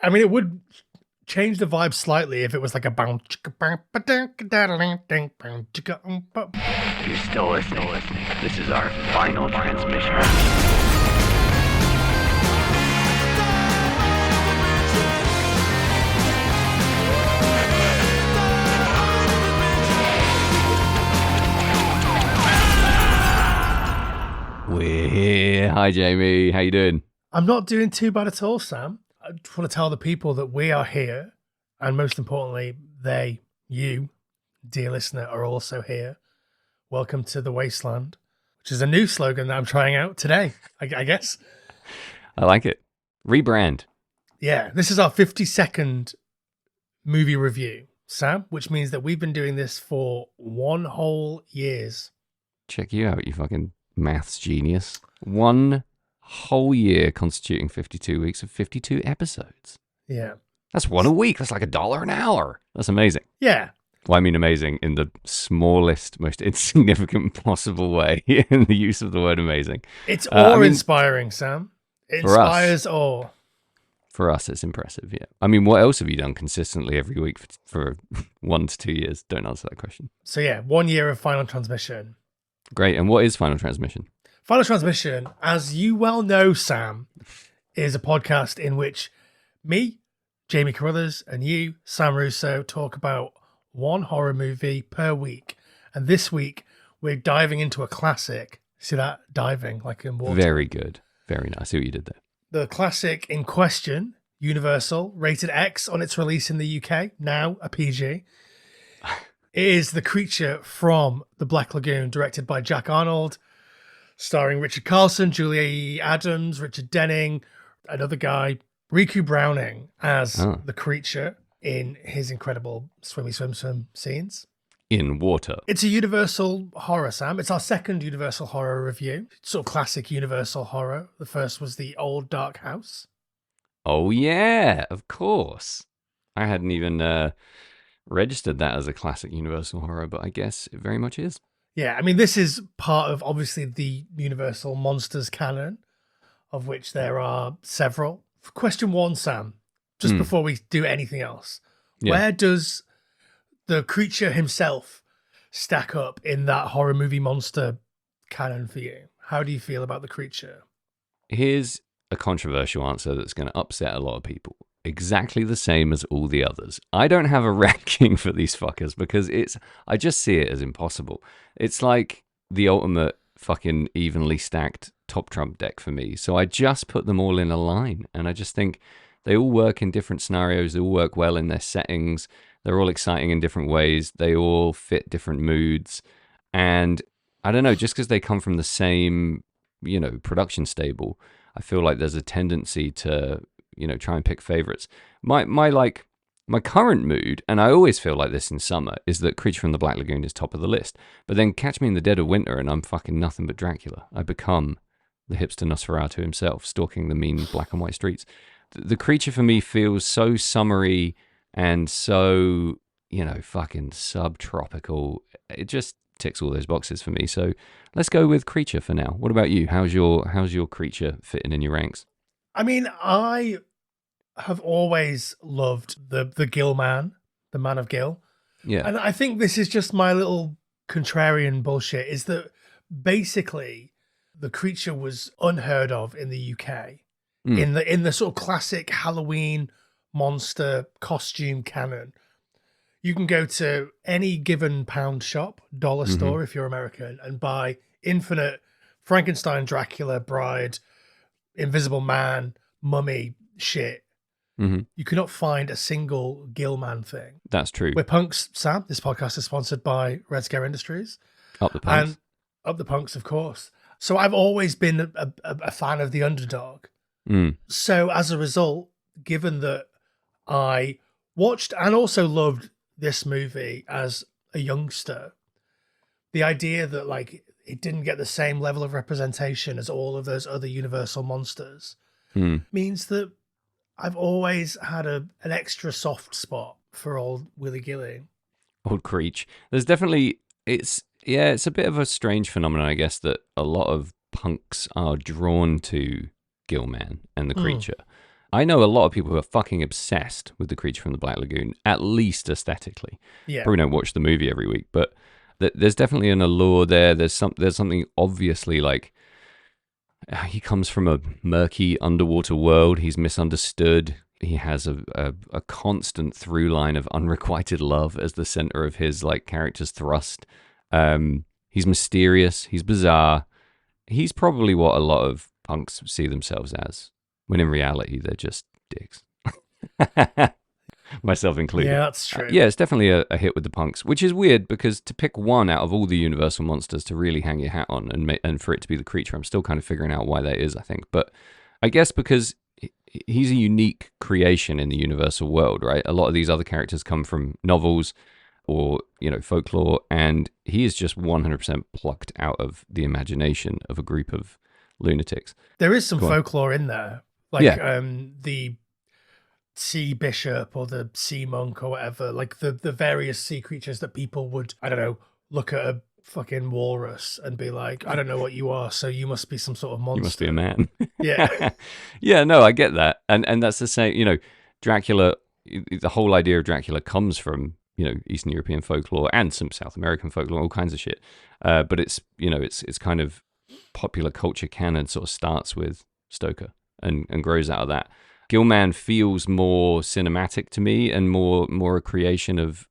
I mean, it would change the vibe slightly if it was like a bounce. You're still listening. This is our final transmission. We're here. Hi, Jamie. How you doing? I'm not doing too bad at all, Sam. I just want to tell the people that we are here, and most importantly, you, dear listener, are also here. Welcome to the Wasteland, which is a new slogan that I'm trying out today, I guess. I like it. Rebrand. Yeah, this is our 52nd movie review, Sam, which means that we've been doing this for 1 whole years. Check you out, you fucking maths genius. 1 whole year constituting 52 weeks of 52 episodes. Yeah. That's 1 a week. That's like $1 an hour. That's amazing. Yeah. Well, I mean amazing in the smallest, most insignificant possible way in the use of the word amazing. It's awe-inspiring, Sam. It inspires awe. For us, it's impressive, yeah. I mean, what else have you done consistently every week for 1 to 2 years? Don't answer that question. So yeah, 1 year of Final Transmission. Great. And what is Final Transmission? Final Transmission, as you well know, Sam, is a podcast in which me, Jamie Carruthers, and you, Sam Russo, talk about 1 horror movie per week. And this week, we're diving into a classic. See that? Diving, like in water. Very good. Very nice. I see what you did there. The classic in question, Universal, rated X on its release in the UK, now a PG. It is The Creature from the Black Lagoon, directed by Jack Arnold, starring Richard Carlson, Julie Adams, Richard Denning, another guy, Riku Browning as the creature in his incredible swimmy swim scenes. In water. It's a Universal horror, Sam. It's our second Universal horror review. It's sort of classic Universal horror. The first was The Old Dark House. Oh, yeah, of course. I hadn't even registered that as a classic Universal horror, but I guess it very much is. Yeah, I mean, this is part of, obviously, the Universal Monsters canon, of which there are several. Question 1, Sam, just before we do anything else. Yeah. Where does the creature himself stack up in that horror movie monster canon for you? How do you feel about the creature? Here's a controversial answer that's going to upset a lot of people. Exactly the same as all the others. I don't have a ranking for these fuckers because I just see it as impossible. It's like the ultimate fucking evenly stacked top trump deck for me. So I just put them all in a line, and I just think they all work in different scenarios. They all work well in their settings. They're all exciting in different ways. They all fit different moods. And I don't know, just because they come from the same, production stable, I feel like there's a tendency to, try and pick favorites. My current mood, and I always feel like this in summer, is that Creature from the Black Lagoon is top of the list. But then catch me in the dead of winter and I'm fucking nothing but Dracula. I become the hipster Nosferatu himself, stalking the mean black and white streets. The Creature for me feels so summery and so, fucking subtropical. It just ticks all those boxes for me. So let's go with Creature for now. What about you? How's your Creature fitting in your ranks? I mean, I have always loved the Gillman, the Man of Gill. Yeah. And I think this is just my little contrarian bullshit, is that basically the creature was unheard of in the UK. In the sort of classic Halloween monster costume canon. You can go to any given pound shop, dollar store if you're American, and buy infinite Frankenstein, Dracula, Bride, Invisible Man, Mummy shit. You cannot find a single Gillman thing. That's true. We're punks, Sam. This podcast is sponsored by Red Scare Industries. Up the punks. And up the punks, of course. So I've always been a fan of the underdog. So as a result, given that I watched and also loved this movie as a youngster, the idea that like it didn't get the same level of representation as all of those other Universal monsters means that I've always had an extra soft spot for old Willy Gilly. Old Creech. There's definitely, it's a bit of a strange phenomenon, I guess, that a lot of punks are drawn to Gillman and the creature. I know a lot of people who are fucking obsessed with the creature from the Black Lagoon, at least aesthetically. Yeah. Probably don't watch the movie every week, but there's definitely an allure there. There's something obviously like he comes from a murky underwater world. He's misunderstood. He has a constant through line of unrequited love as the center of his like character's thrust. He's mysterious. He's bizarre. He's probably what a lot of punks see themselves as, when in reality they're just dicks. Myself included. Yeah, that's true. Yeah, it's definitely a hit with the punks, which is weird because to pick one out of all the Universal monsters to really hang your hat on and for it to be the creature, I'm still kind of figuring out why that is, I think. But I guess because he's a unique creation in the Universal world, right? A lot of these other characters come from novels or, folklore, and he is just 100% plucked out of the imagination of a group of lunatics. There is some folklore in there. Like the sea bishop or the sea monk or whatever, like the various sea creatures that people would, I don't know, look at a fucking walrus and be like, I don't know what you are, so you must be some sort of monster. You must be a man. Yeah. Yeah, no, I get that. And that's the same, Dracula, the whole idea of Dracula comes from, Eastern European folklore and some South American folklore, all kinds of shit. But it's, it's kind of popular culture canon sort of starts with Stoker and grows out of that. Gillman feels more cinematic to me and more a creation of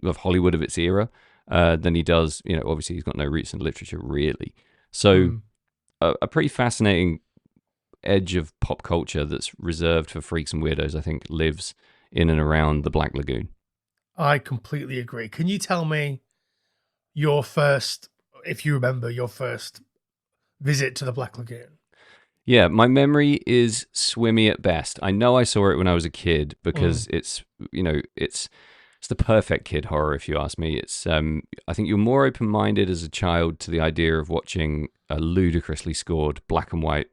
Hollywood of its era than he does. Obviously he's got no roots in literature really. So a pretty fascinating edge of pop culture that's reserved for freaks and weirdos, I think, lives in and around the Black Lagoon. I completely agree. Can you tell me your first, if you remember, your first visit to the Black Lagoon? Yeah, my memory is swimmy at best. I know I saw it when I was a kid because it's the perfect kid horror, if you ask me. It's I think you're more open-minded as a child to the idea of watching a ludicrously scored black and white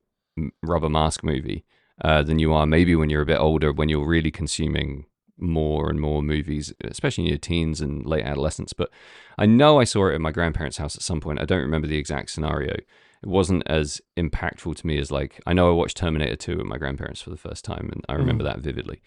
rubber mask movie than you are maybe when you're a bit older, when you're really consuming more and more movies, especially in your teens and late adolescence. But I know I saw it at my grandparents' house at some point. I don't remember the exact scenario. It wasn't as impactful to me as I know I watched Terminator 2 at my grandparents for the first time, and I remember that vividly.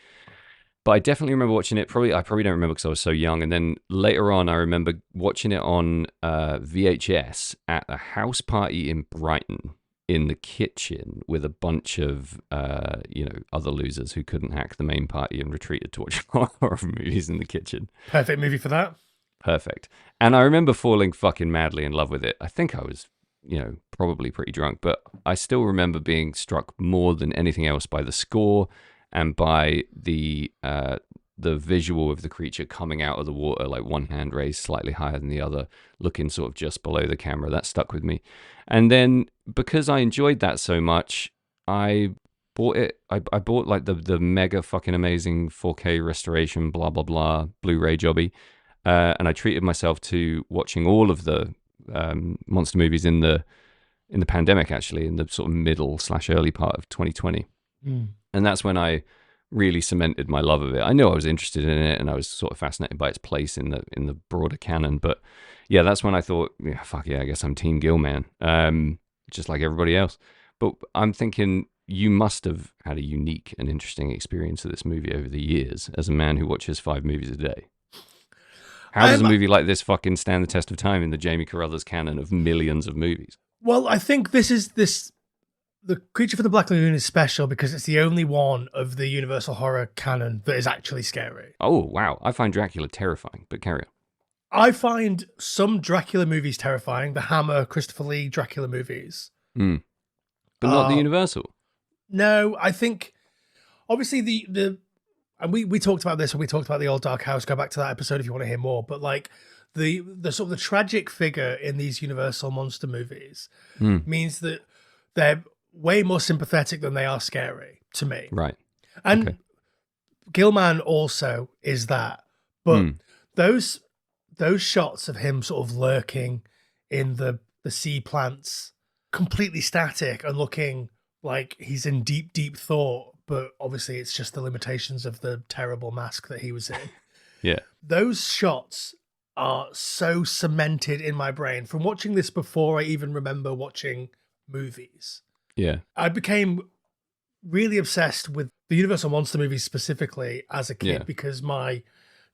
But I definitely remember watching it. I probably don't remember because I was so young. And then later on, I remember watching it on VHS at a house party in Brighton in the kitchen with a bunch of other losers who couldn't hack the main party and retreated to watch horror movies in the kitchen. Perfect movie for that. Perfect. And I remember falling fucking madly in love with it. I think I was probably pretty drunk, but I still remember being struck more than anything else by the score and by the visual of the creature coming out of the water, like one hand raised slightly higher than the other, looking sort of just below the camera. That stuck with me. And then because I enjoyed that so much, I bought it. I bought like the mega fucking amazing 4K restoration, blah, blah, blah, Blu-ray jobby. And I treated myself to watching all of the monster movies in the pandemic, actually, in the sort of middle/early part of 2020. And that's when I really cemented my love of it. I knew I was interested in it and I was sort of fascinated by its place in the broader canon. But yeah, that's when I thought, yeah, fuck yeah, I guess I'm Team Gillman, just like everybody else. But I'm thinking you must have had a unique and interesting experience of this movie over the years as a man who watches 5 movies a day. How does a movie like this fucking stand the test of time in the Jamie Carruthers canon of millions of movies? Well, I think the Creature from the Black Lagoon is special because it's the only one of the Universal horror canon that is actually scary. Oh, wow. I find Dracula terrifying, but carry on. I find some Dracula movies terrifying, the Hammer, Christopher Lee Dracula movies. But not the Universal. No, I think, obviously, and we talked about this when we talked about the Old Dark House. Go back to that episode if you want to hear more. But like the sort of the tragic figure in these Universal monster movies means that they're way more sympathetic than they are scary to me. Right. And Gillman also is that. But those shots of him sort of lurking in the sea plants, completely static and looking like he's in deep, deep thought, but obviously it's just the limitations of the terrible mask that he was in. Yeah. Those shots are so cemented in my brain from watching this before I even remember watching movies. Yeah. I became really obsessed with the Universal Monster movies specifically as a kid Yeah. because my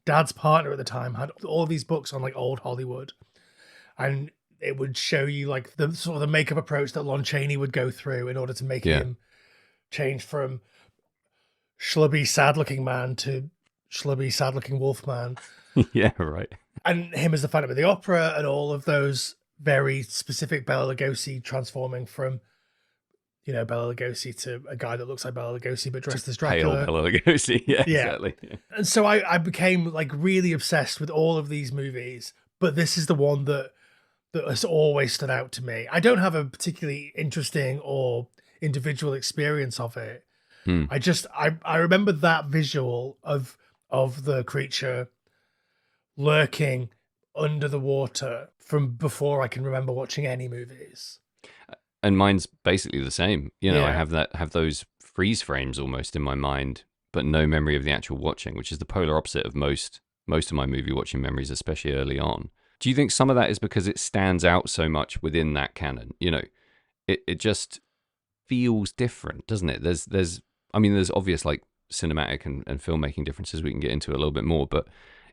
dad's partner at the time had all these books on like old Hollywood, and it would show you like the sort of the makeup approach that Lon Chaney would go through in order to make Yeah. him change from schlubby, sad-looking man to schlubby, sad-looking wolf man, Yeah, right. and him as the Phantom of the Opera, and all of those very specific Bela Lugosi transforming from, you know, Bela Lugosi to a guy that looks like Bela Lugosi but dressed as Pale Dracula. Bela Lugosi. Yeah, Yeah. exactly. And so I became like really obsessed with all of these movies, but this is the one that has always stood out to me. I don't have a particularly interesting or individual experience of it. Hmm. I remember that visual of the creature lurking under the water from before I can remember watching any movies. And mine's basically the same. You know, I Yeah. have those freeze frames almost in my mind, but no memory of the actual watching, which is the polar opposite of most of my movie watching memories, especially early on. Do you think some of that is because it stands out so much within that canon? You know, it just feels different, doesn't it? There's obvious like cinematic and filmmaking differences we can get into a little bit more, but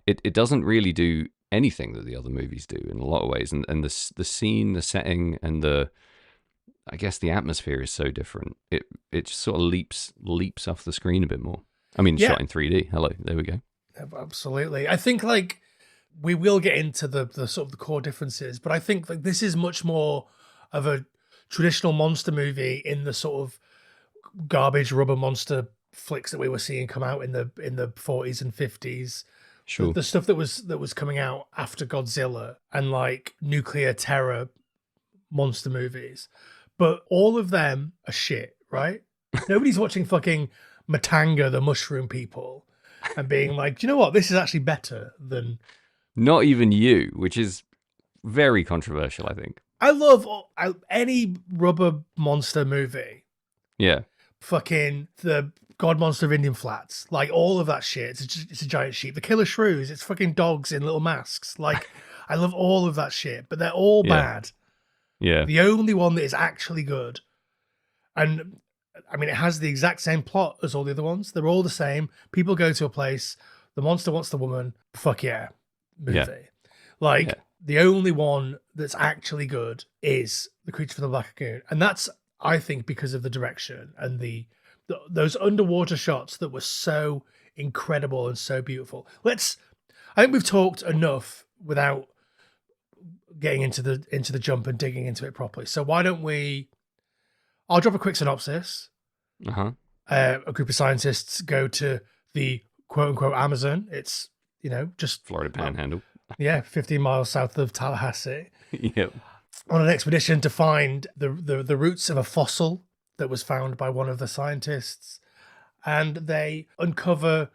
it doesn't really do anything that the other movies do in a lot of ways. And the scene, the setting, and I guess the atmosphere is so different. It just sort of leaps off the screen a bit more. I mean, Yeah. shot in 3D. Hello, there we go. Absolutely. I think like we will get into the sort of the core differences, but I think like this is much more of a traditional monster movie in the sort of garbage rubber monster flicks that we were seeing come out in the 40s and 50s. Sure. The stuff that was coming out after Godzilla and like nuclear terror monster movies. But all of them are shit, right? Nobody's watching fucking Matanga, the mushroom people, and being like, do you know what? This is actually better than. Not even you, which is very controversial, I think. I love any rubber monster movie. Yeah. Fucking the God Monster of Indian Flats, like all of that shit. It's a giant sheep. The Killer Shrews, it's fucking dogs in little masks. Like, I love all of that shit, but they're all Yeah. bad. Yeah. The only one that is actually good, and I mean, it has the exact same plot as all the other ones. They're all the same. People go to a place. The monster wants the woman. Fuck yeah, movie. Yeah. Like Yeah. the only one that's actually good is The Creature from the Black Lagoon, and that's, I think, because of the direction and those underwater shots that were so incredible and so beautiful. I think we've talked enough without getting into the jump and digging into it properly. So why don't I'll drop a quick synopsis. Uh-huh. A group of scientists go to the quote unquote Amazon. It's, you know, just Florida Panhandle. 15 miles south of Tallahassee, Yep. on an expedition to find the roots of a fossil that was found by one of the scientists, and they uncover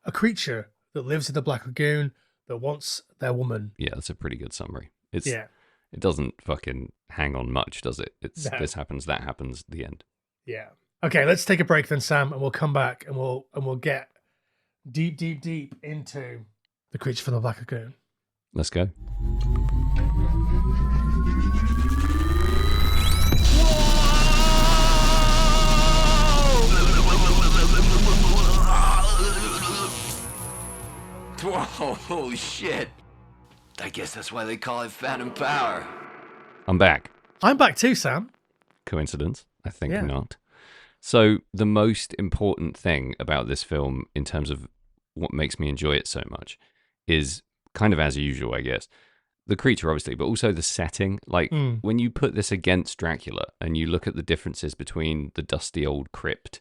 a creature that lives in the Black Lagoon that wants their woman. Yeah, that's a pretty good summary. Yeah. It doesn't fucking hang on much, does it? It's No. this happens, that happens, the end. Yeah. Okay, let's take a break then, Sam, and we'll come back and we'll get deep into The Creature from the Black Lagoon. Let's go. Whoa, holy shit. I guess that's why they call it Phantom Power. I'm back. I'm back too, Sam. Coincidence? I think Yeah. not. So the most important thing about this film in terms of what makes me enjoy it so much is kind of as usual, I guess. The creature, obviously, but also the setting. Like, when you put this against Dracula and you look at the differences between the dusty old crypt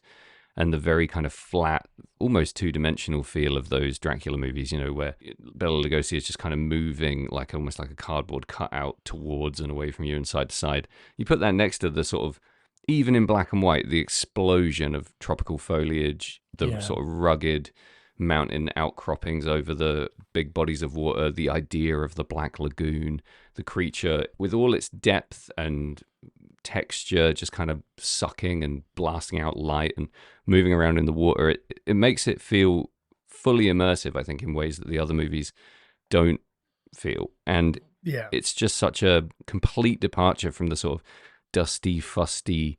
and the very kind of flat, almost two-dimensional feel of those Dracula movies, you know, where Bela Lugosi is just kind of moving like almost like a cardboard cutout towards and away from you and side to side. You put that next to the sort of, even in black and white, the explosion of tropical foliage, the sort of rugged mountain outcroppings over the big bodies of water, the idea of the Black Lagoon, the creature with all its depth and texture just kind of sucking and blasting out light and moving around in the water. It makes it feel fully immersive, I think, in ways that the other movies don't feel. And it's just such a complete departure from the sort of dusty, fusty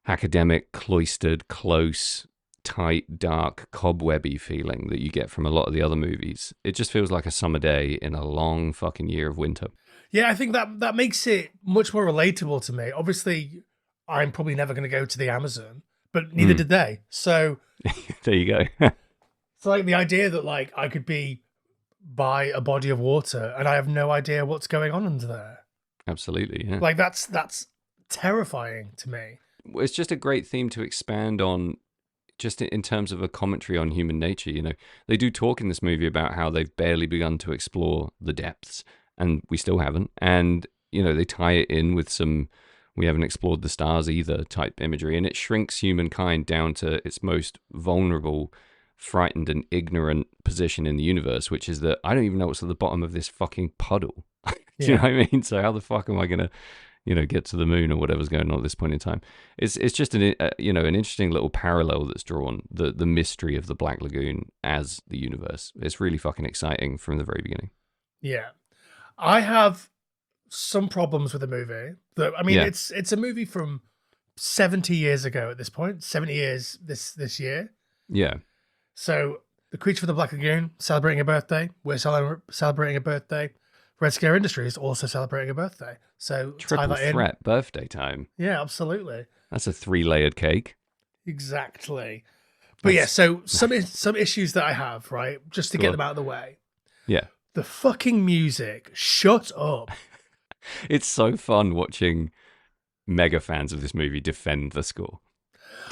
academic, cloistered, close, tight, dark, cobwebby feeling that you get from a lot of the other movies. It just feels like a summer day in a long fucking year of winter. Yeah, I think that makes it much more relatable to me. Obviously, I'm probably never going to go to the Amazon, but neither did they. So There you go. so like the idea that like I could be by a body of water and I have no idea what's going on under there. Absolutely, yeah. Like that's terrifying to me. It's just a great theme to expand on, just in terms of a commentary on human nature. You know, they do talk in this movie about how they've barely begun to explore the depths, and we still haven't. And, you know, they tie it in with some "we haven't explored the stars either" type imagery, and it shrinks humankind down to its most vulnerable, frightened and ignorant position in the universe, which is that I don't even know what's at the bottom of this fucking puddle. Do you know what I mean? So how the fuck am I going to, you know, get to the moon or whatever's going on at this point in time? It's just an you know, an interesting little parallel that's drawn, the mystery of the Black Lagoon as the universe. It's really fucking exciting from the very beginning. Yeah. I have some problems with the movie. I mean, Yeah. it's a movie from 70 years ago at this point. 70 years this year. Yeah. So the Creature from the Black Lagoon celebrating a birthday. We're celebrating a birthday. Red Scare Industries also celebrating a birthday. So tie Triple that in. threat birthday time. Yeah, absolutely. That's a 3-layered cake. Exactly. But yeah, so some issues that I have, right? Just to Go get on. them out of the way. Yeah. The fucking music. Shut up. It's so fun watching mega fans of this movie defend the score.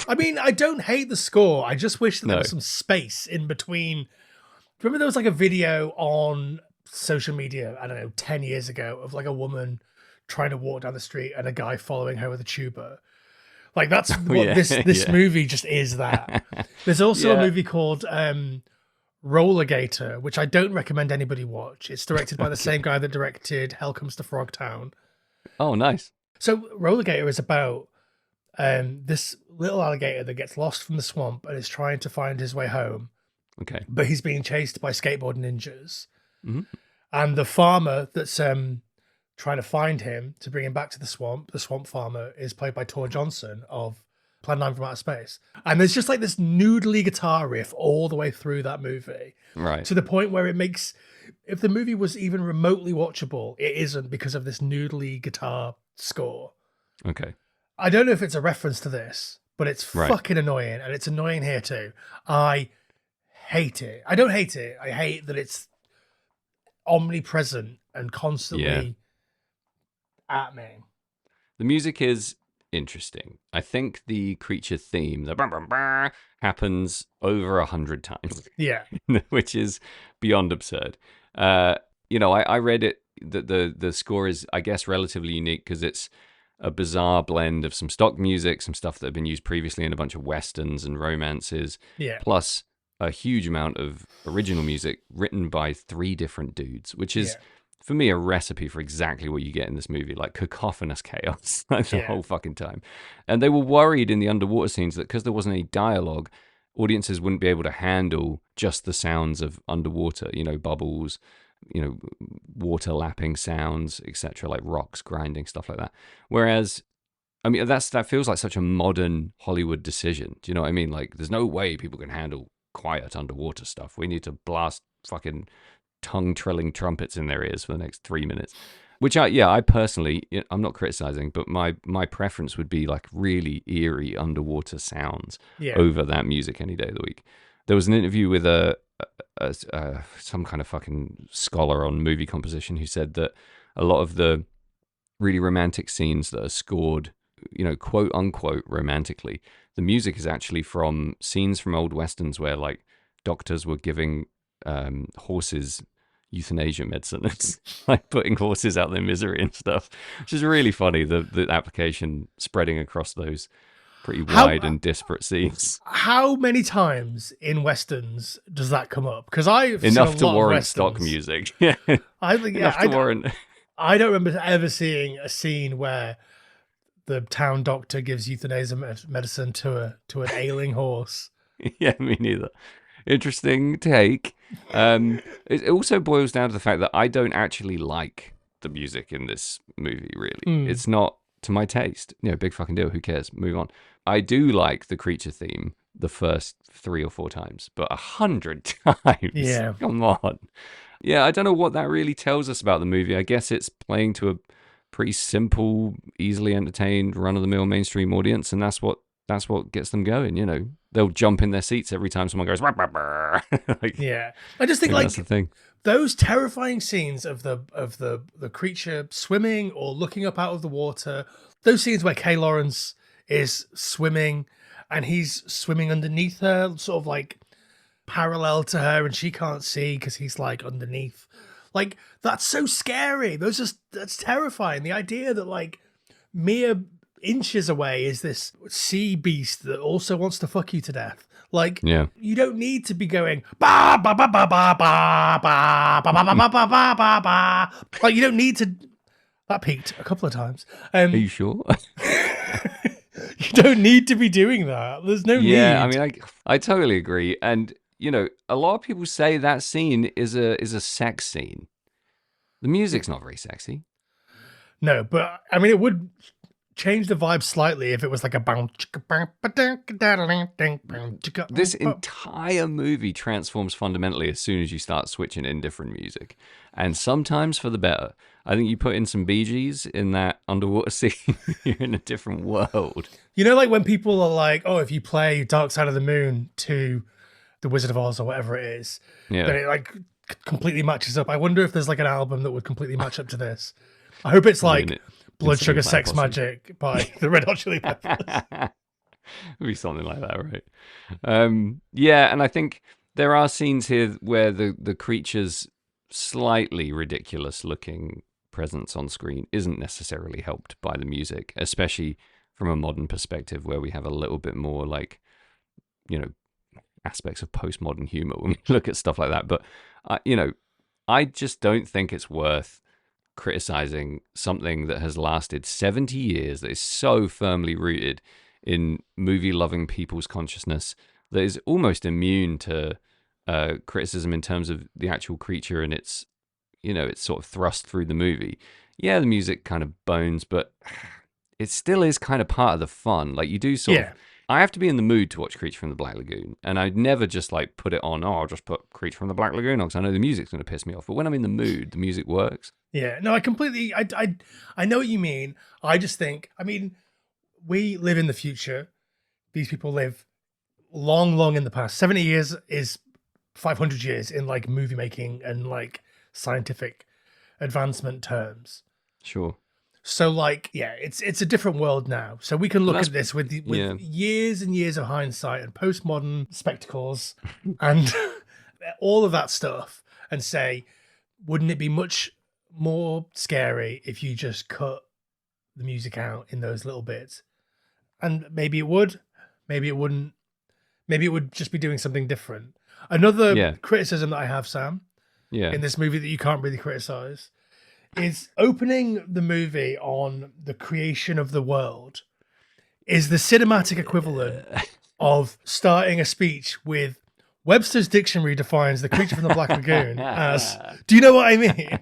I mean, I don't hate the score. I just wish that there No. was some space in between. Remember there was like a video on social media, I don't know, 10 years ago of like a woman trying to walk down the street and a guy following her with a tuba. Like that's what yeah, this yeah. movie just is that. There's also a Yeah. movie called Rollergator, which I don't recommend anybody watch. It's directed by the same guy that directed Hell Comes to Frogtown. Oh, nice. So Rollergator is about this little alligator that gets lost from the swamp and is trying to find his way home, Okay. but he's being chased by skateboard ninjas. Mhm. And the farmer that's trying to find him to bring him back to the swamp farmer, is played by Tor Johnson of Plan 9 from Outer Space. And there's just like this noodly guitar riff all the way through that movie, Right. to the point where it makes, if the movie was even remotely watchable, it isn't because of this noodly guitar score. Okay. I don't know if it's a reference to this, but it's Right. fucking annoying, and it's annoying here too. I hate it. I don't hate it. I hate that it's omnipresent and constantly at me. The music is interesting. I think the creature theme, the brum, brum, brum, happens over 100 times, Yeah. which is beyond absurd. You know, I read it that the score is, I guess, relatively unique because it's a bizarre blend of some stock music, some stuff that had been used previously in a bunch of westerns and romances, Yeah. plus a huge amount of original music written by 3 different dudes, which is, for me, a recipe for exactly what you get in this movie, like cacophonous chaos like the whole fucking time. And they were worried in the underwater scenes that because there wasn't any dialogue, audiences wouldn't be able to handle just the sounds of underwater, you know, bubbles, you know, water lapping sounds, etc., like rocks grinding, stuff like that. Whereas, I mean, that feels like such a modern Hollywood decision. Do you know what I mean? Like, there's no way people can handle quiet underwater stuff. We need to blast fucking tongue-trilling trumpets in their ears for the next 3 minutes. Which I personally, I'm not criticizing, but my preference would be like really eerie underwater sounds over that music any day of the week. There was an interview with some kind of fucking scholar on movie composition who said that a lot of the really romantic scenes that are scored, you know, quote unquote romantically, the music is actually from scenes from old westerns where like doctors were giving horses euthanasia medicine. It's like putting horses out their misery and stuff, which is really funny. The application spreading across those pretty wide and disparate scenes. How many times in westerns does that come up? Because I've Enough seen a to lot warrant of stock westerns. music. Yeah, I think enough to warrant. I don't remember ever seeing a scene where the town doctor gives euthanasia medicine to an ailing horse. Yeah, me neither. Interesting take. It also boils down to the fact that I don't actually like the music in this movie, really. It's not to my taste. You know, big fucking deal. Who cares? Move on. I do like the creature theme the first 3 or 4 times, but 100 times. Yeah. Come on. Yeah, I don't know what that really tells us about the movie. I guess it's playing to a pretty simple, easily entertained, run-of-the-mill mainstream audience, and that's what gets them going. You know, they'll jump in their seats every time someone goes. Rah, rah, rah. Like, Yeah, I just think maybe like that's the thing. those terrifying scenes of the creature swimming or looking up out of the water. Those scenes where Kay Lawrence is swimming and he's swimming underneath her, sort of like parallel to her, and she can't see because he's like underneath. Like, that's so scary. That's terrifying. The idea that like mere inches away is this sea beast that also wants to fuck you to death. Like, Yeah. you don't need to be going ba ba ba ba ba ba ba ba ba ba ba ba ba ba ba. Like, you don't need to. That peaked a couple of times. Are you sure? You don't need to be doing that. There's no need. Yeah, I mean, I totally agree. And you know, a lot of people say that scene is a sex scene. The music's not very sexy. No, but I mean, it would change the vibe slightly if it was like a This entire movie transforms fundamentally as soon as you start switching in different music, and sometimes for the better. I think you put in some Bee Gees in that underwater scene, you're in a different world. You know, like when people are like, "Oh, if you play Dark Side of the Moon to The Wizard of Oz or whatever it is, Yeah. then it like completely matches up." I wonder if there's like an album that would completely match up to this. I hope it's like Blood Insane Sugar Clown Sex Posse. Magic by the Red Hot Chili Peppers. It'd be something like that, right? Yeah, and I think there are scenes here where the creature's slightly ridiculous looking presence on screen isn't necessarily helped by the music, especially from a modern perspective where we have a little bit more like, you know, aspects of postmodern humor when we look at stuff like that. But, you know, I just don't think it's worth criticizing something that has lasted 70 years, that is so firmly rooted in movie-loving people's consciousness, that is almost immune to criticism in terms of the actual creature and its, you know, it's sort of thrust through the movie. Yeah, the music kind of bones, but it still is kind of part of the fun. Like, you do sort of, I have to be in the mood to watch Creature from the Black Lagoon, and I'd never just like put it on, I'll just put Creature from the Black Lagoon on because I know the music's going to piss me off. But when I'm in the mood, the music works. Yeah, no, I know what you mean. I just think, I mean, we live in the future. These people live long in the past. 70 years is 500 years in like movie making and like scientific advancement terms. Sure. So like, yeah, it's a different world now. So we can look at this with years and years of hindsight and postmodern spectacles and all of that stuff and say, wouldn't it be much more scary if you just cut the music out in those little bits? And maybe it would, maybe it wouldn't, maybe it would just be doing something different. Another criticism that I have, Sam, in this movie that you can't really criticize, is opening the movie on the creation of the world is the cinematic equivalent of starting a speech with Webster's Dictionary defines the creature from the Black Lagoon as, do you know what I mean?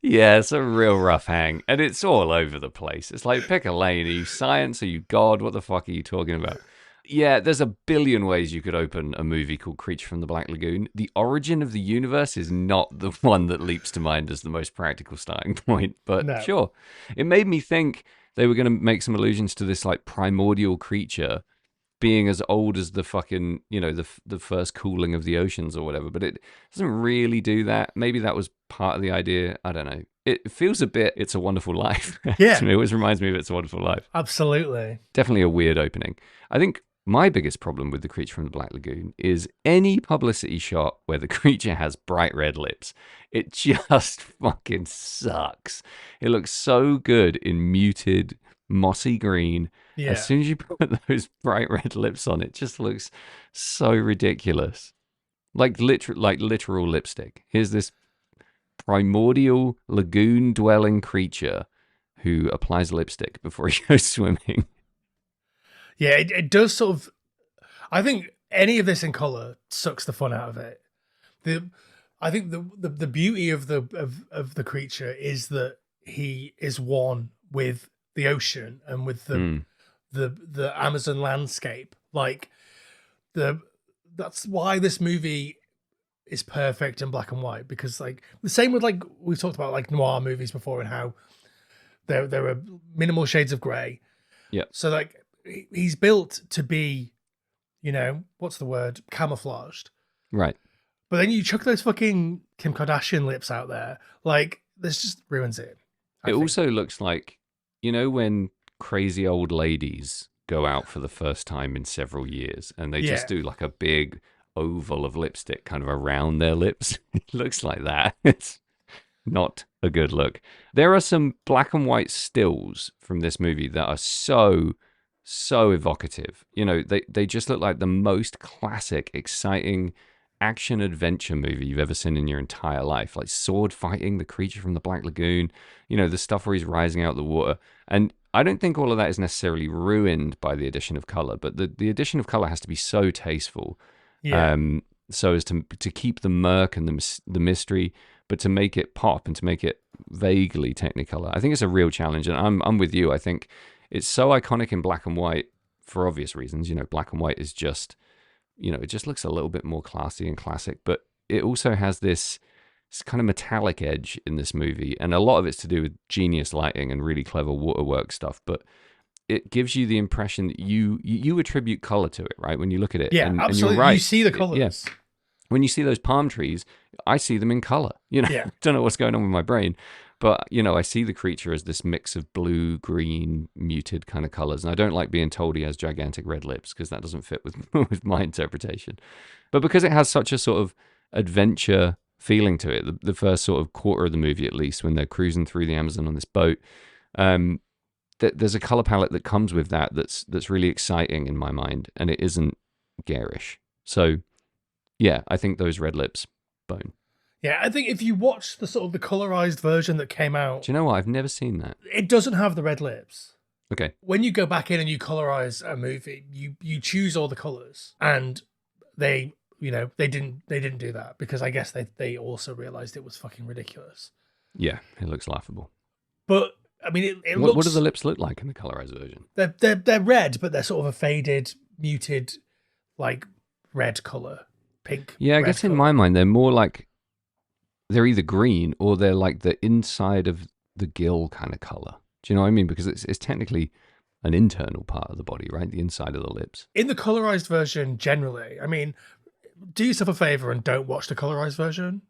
Yeah, it's a real rough hang. And it's all over the place. It's like, pick a lane. Are you science? Are you God? What the fuck are you talking about? Yeah, there's a billion ways you could open a movie called Creature from the Black Lagoon. The origin of the universe is not the one that leaps to mind as the most practical starting point. But sure, it made me think they were going to make some allusions to this like primordial creature being as old as the fucking, you know, the first cooling of the oceans or whatever, but it doesn't really do that. Maybe that was part of the idea. I don't know. It feels a bit It's a Wonderful Life. Yeah. To me, it always reminds me of It's a Wonderful Life. Absolutely. Definitely a weird opening. I think my biggest problem with The Creature from the Black Lagoon is any publicity shot where the creature has bright red lips. It just fucking sucks. It looks so good in muted, mossy green. Yeah. As soon as you put those bright red lips on, it just looks so ridiculous. Like literal lipstick. Here's this primordial lagoon-dwelling creature who applies lipstick before he goes swimming. Yeah, it does sort of. I think any of this in color sucks the fun out of it. I think the beauty of the creature is that he is one with the ocean and with the Amazon landscape. Like that's why this movie is perfect in black and white, because like the same with like we've talked about like noir movies before and how there are minimal shades of gray. Yeah. So like he's built to be, you know, what's the word? Camouflaged. Right. But then you chuck those fucking Kim Kardashian lips out there, like this just ruins it. It also looks like, you know, when crazy old ladies go out for the first time in several years and they just do like a big oval of lipstick kind of around their lips. It looks like that. It's not a good look. There are some black and white stills from this movie that are so evocative. You know, they just look like the most classic, exciting action adventure movie you've ever seen in your entire life. Like sword fighting, the creature from the Black Lagoon, you know, the stuff where he's rising out of the water. And I don't think all of that is necessarily ruined by the addition of color, but the addition of color has to be so tasteful. So as to keep the murk and the mystery, but to make it pop and to make it vaguely Technicolor. I think it's a real challenge, and I'm with you. I think it's so iconic in black and white for obvious reasons. You know, black and white is just, you know, it just looks a little bit more classy and classic, but it also has this kind of metallic edge in this movie, and a lot of it's to do with genius lighting and really clever waterwork stuff, but it gives you the impression that you attribute color to it, right? When you look at it. Yeah, and absolutely. you're right. You see the colors. Yes. When you see those palm trees, I see them in color. You know, I don't know what's going on with my brain, but you know, I see the creature as this mix of blue, green, muted kind of colors. And I don't like being told he has gigantic red lips because that doesn't fit with with my interpretation. But because it has such a sort of adventure feeling to it, the first sort of quarter of the movie, at least, when they're cruising through the Amazon on this boat, there's a color palette that comes with that's really exciting in my mind, and it isn't garish. So yeah, I think those red lips bone. Yeah, I think if you watch the sort of the colorized version that came out, do you know what? I've never seen that. It doesn't have the red lips. Okay. When you go back in and you colorize a movie, you choose all the colors, and they didn't do that because I guess they also realized it was fucking ridiculous. Yeah, it looks laughable. But I mean, it looks. What do the lips look like in the colorized version? They're red, but they're sort of a faded, muted, like red color. Pink. Yeah, I guess in my mind they're more like they're either green or they're like the inside of the gill kind of color. Do you know what I mean? Because it's technically an internal part of the body, right? The inside of the lips. In the colorized version, generally, I mean, do yourself a favor and don't watch the colorized version.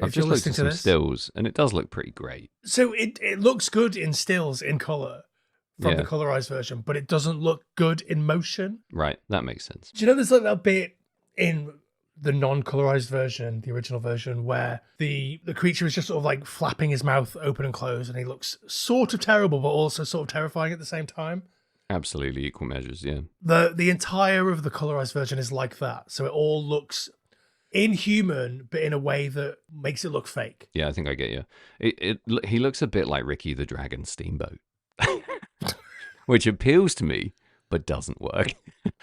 I've just looked at some stills, and it does look pretty great. So it looks good in stills in color from the colorized version, but it doesn't look good in motion. Right, that makes sense. Do you know there's like that bit in the non-colorized version, the original version, where the creature is just sort of like flapping his mouth open and closed, and he looks sort of terrible, but also sort of terrifying at the same time? Absolutely equal measures, yeah. The entire of the colorized version is like that, so it all looks inhuman, but in a way that makes it look fake. Yeah, I think I get you. He looks a bit like Ricky the Dragon Steamboat, which appeals to me, but doesn't work.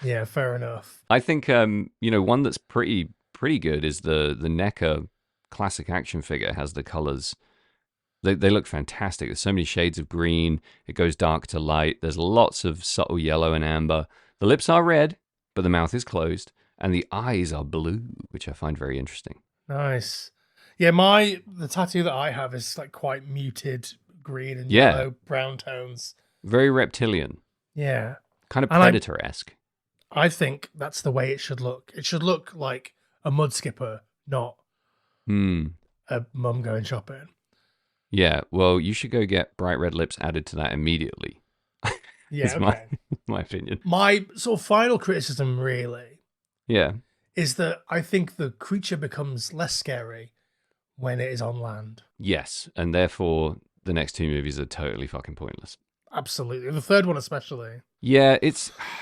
Yeah, fair enough. I think one that's pretty good is the NECA classic action figure. Has the colors. They look fantastic. There's so many shades of green. It goes dark to light. There's lots of subtle yellow and amber. The lips are red, but the mouth is closed. And the eyes are blue, which I find very interesting. Nice. Yeah, the tattoo that I have is like quite muted green and yellow, brown tones. Very reptilian. Yeah. Kind of Predator-esque. I think that's the way it should look. It should look like a mud skipper, not a mum going shopping. Yeah, well, you should go get bright red lips added to that immediately. Yeah, my opinion. My sort of final criticism, really, is that I think the creature becomes less scary when it is on land. Yes, and therefore the next two movies are totally fucking pointless. Absolutely. The third one especially. Yeah,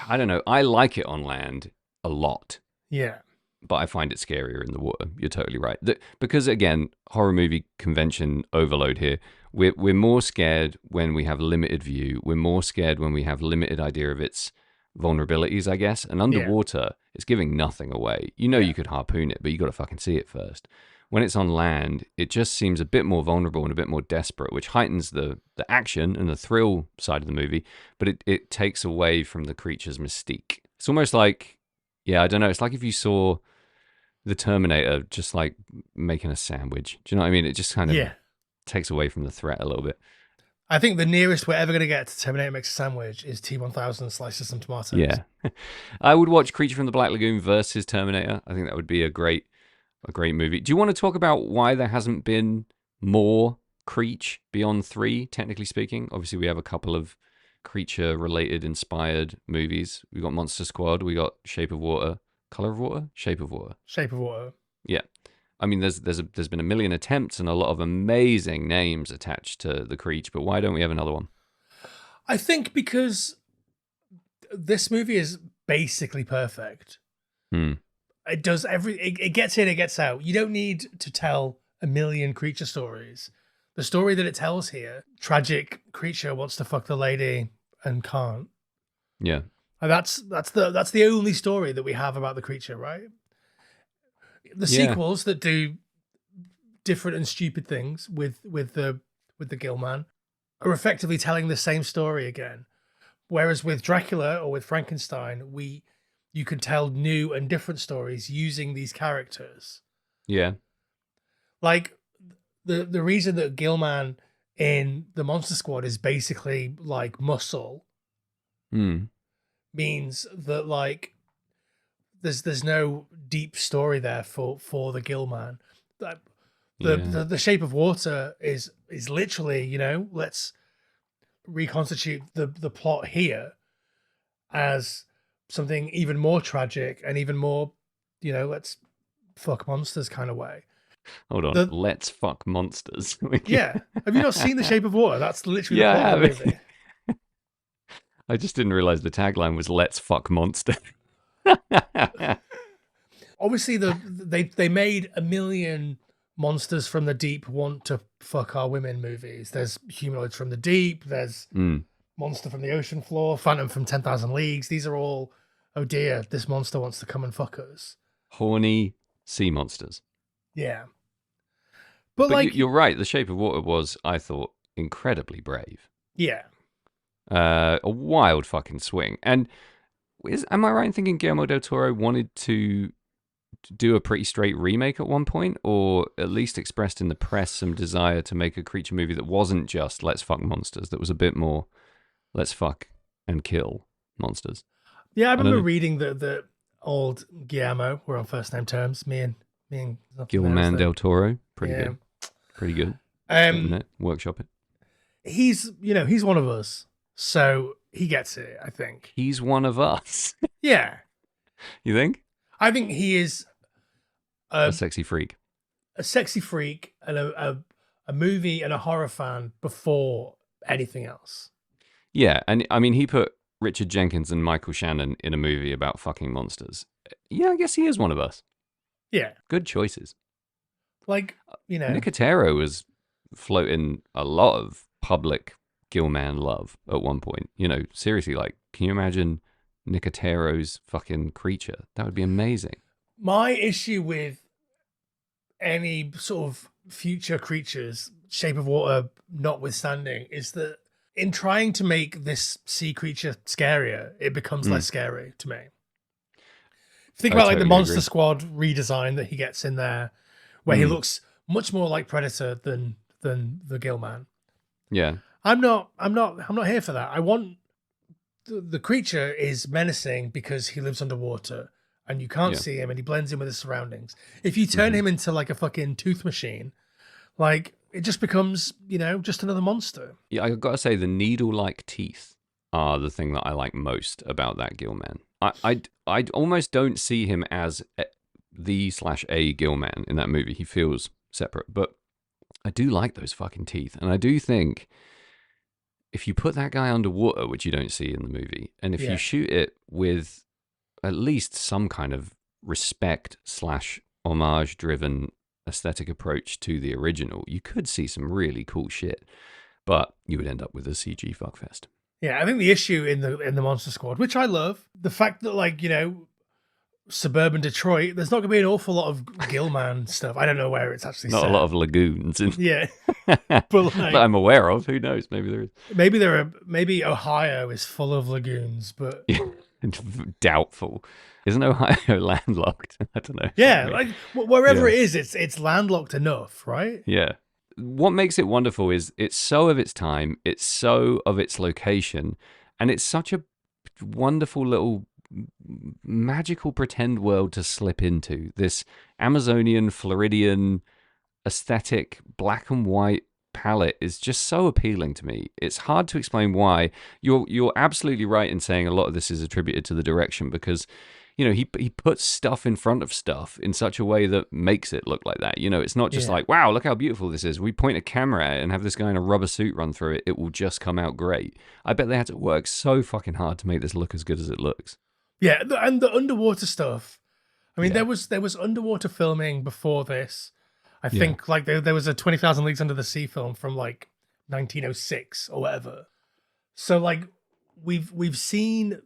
I don't know. I like it on land a lot. Yeah. But I find it scarier in the water. You're totally right. Because again, horror movie convention overload here. We're more scared when we have limited view. We're more scared when we have limited idea of its vulnerabilities, I guess. And underwater, it's giving nothing away. You know you could harpoon it, but you got to fucking see it first. when it's on land, it just seems a bit more vulnerable and a bit more desperate, which heightens the action and the thrill side of the movie, but it takes away from the creature's mystique. It's almost like, yeah, I don't know. It's like if you saw the Terminator just like making a sandwich. Do you know what I mean? It just kind of takes away from the threat a little bit. I think the nearest we're ever going to get to Terminator makes a sandwich is T-1000 slices some tomatoes. Yeah. I would watch Creature from the Black Lagoon versus Terminator. I think that would be a great movie. Do you want to talk about why there hasn't been more Creature beyond 3, technically speaking? Obviously, we have a couple of creature-related, inspired movies. We got Monster Squad. We got Shape of Water. Color of Water? Shape of Water. Shape of Water. Yeah. I mean, there's been a million attempts and a lot of amazing names attached to the Creature, but why don't we have another one? I think because this movie is basically perfect. It does it gets in, it gets out. You don't need to tell a million creature stories. The story that it tells here, tragic creature wants to fuck the lady and can't. Yeah. And that's the only story that we have about the creature, right? The sequels that do different and stupid things with the Gillman are effectively telling the same story again. Whereas with Dracula or with Frankenstein, you can tell new and different stories using these characters. Yeah. Like the reason that Gillman in the Monster Squad is basically like muscle means that like there's no deep story there for the Gillman. The Shape of Water is literally, you know, let's reconstitute the plot here as something even more tragic and even more, you know, let's fuck monsters kind of way. Hold on, let's fuck monsters. Yeah. Have you not seen The Shape of Water? That's literally the plot of the movie. I just didn't realize the tagline was "Let's fuck monster." Obviously, they made a million monsters from the deep want to fuck our women movies. There's humanoids from the deep. There's monster from the ocean floor. Phantom from 10,000 Leagues. These are all, oh dear, this monster wants to come and fuck us. Horny sea monsters. Yeah, but like you're right. The Shape of Water was, I thought, incredibly brave. Yeah. A wild fucking swing. And am I right in thinking Guillermo del Toro wanted to do a pretty straight remake at one point, or at least expressed in the press some desire to make a creature movie that wasn't just let's fuck monsters, that was a bit more let's fuck and kill monsters? Yeah, I remember reading the old Guillermo, we're on first name terms, me and Gillman del Toro. Pretty good. Workshop it. He's one of us. So he gets it, I think. He's one of us. Yeah. You think? I think he is a sexy freak. A sexy freak and a movie and a horror fan before anything else. Yeah, and I mean, he put Richard Jenkins and Michael Shannon in a movie about fucking monsters. Yeah, I guess he is one of us. Yeah. Good choices. Like, you know. Nicotero was floating a lot of public Gillman love at one point. You know, seriously, like, can you imagine Nicotero's fucking creature? That would be amazing. My issue with any sort of future creatures, Shape of Water notwithstanding, is that in trying to make this sea creature scarier, it becomes less scary to me. Think about like the Monster Squad redesign that he gets in there, where he looks much more like Predator than the Gillman. Yeah. I'm not here for that. I want the creature is menacing because he lives underwater and you can't see him and he blends in with his surroundings. If you turn him into like a fucking tooth machine, like it just becomes, you know, just another monster. Yeah, I've got to say the needle-like teeth are the thing that I like most about that Gillman. I almost don't see him as the/a Gillman in that movie. He feels separate, but I do like those fucking teeth. And I do think if you put that guy underwater, which you don't see in the movie, and if you shoot it with at least some kind of respect/homage-driven aesthetic approach to the original, you could see some really cool shit. But you would end up with a CG fuckfest. Yeah, I think the issue in the Monster Squad, which I love, the fact that, like, you know, suburban Detroit, there's not going to be an awful lot of Gillman stuff. I don't know where it's actually Not set. a lot of lagoons. Yeah. But like, I'm aware of. Who knows? Maybe there is. Maybe Ohio is full of lagoons, but Doubtful. Isn't Ohio landlocked? I don't know. yeah, like wherever Yeah. it is, it's landlocked enough, right? Yeah. What makes it wonderful is it's so of its time, it's so of its location, and it's such a wonderful little magical pretend world to slip into. This Amazonian, Floridian aesthetic, black and white palette is just so appealing to me. It's hard to explain why. You're absolutely right in saying a lot of this is attributed to the direction because he puts stuff in front of stuff in such a way that makes it look like that. It's not just like, wow, look how beautiful this is. We point a camera at it and have this guy in a rubber suit run through it. It will just come out great. I bet they had to work so fucking hard to make this look as good as it looks. Yeah, and the underwater stuff. I mean, there was underwater filming before this. I think like there was a 20,000 Leagues Under the Sea film from like 1906 or whatever. So like we've seen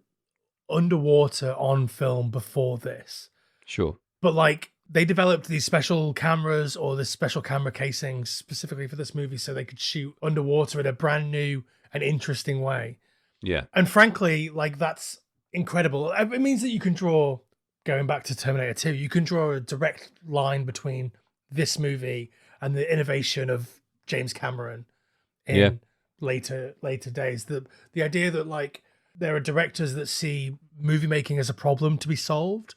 underwater on film before this. Sure. But like they developed these special cameras or this special camera casings specifically for this movie so they could shoot underwater in a brand new and interesting way. Yeah. And frankly, like that's incredible. It means that you can draw, going back to Terminator 2, you can draw a direct line between this movie and the innovation of James Cameron in later days. The idea that like there are directors that see movie making as a problem to be solved.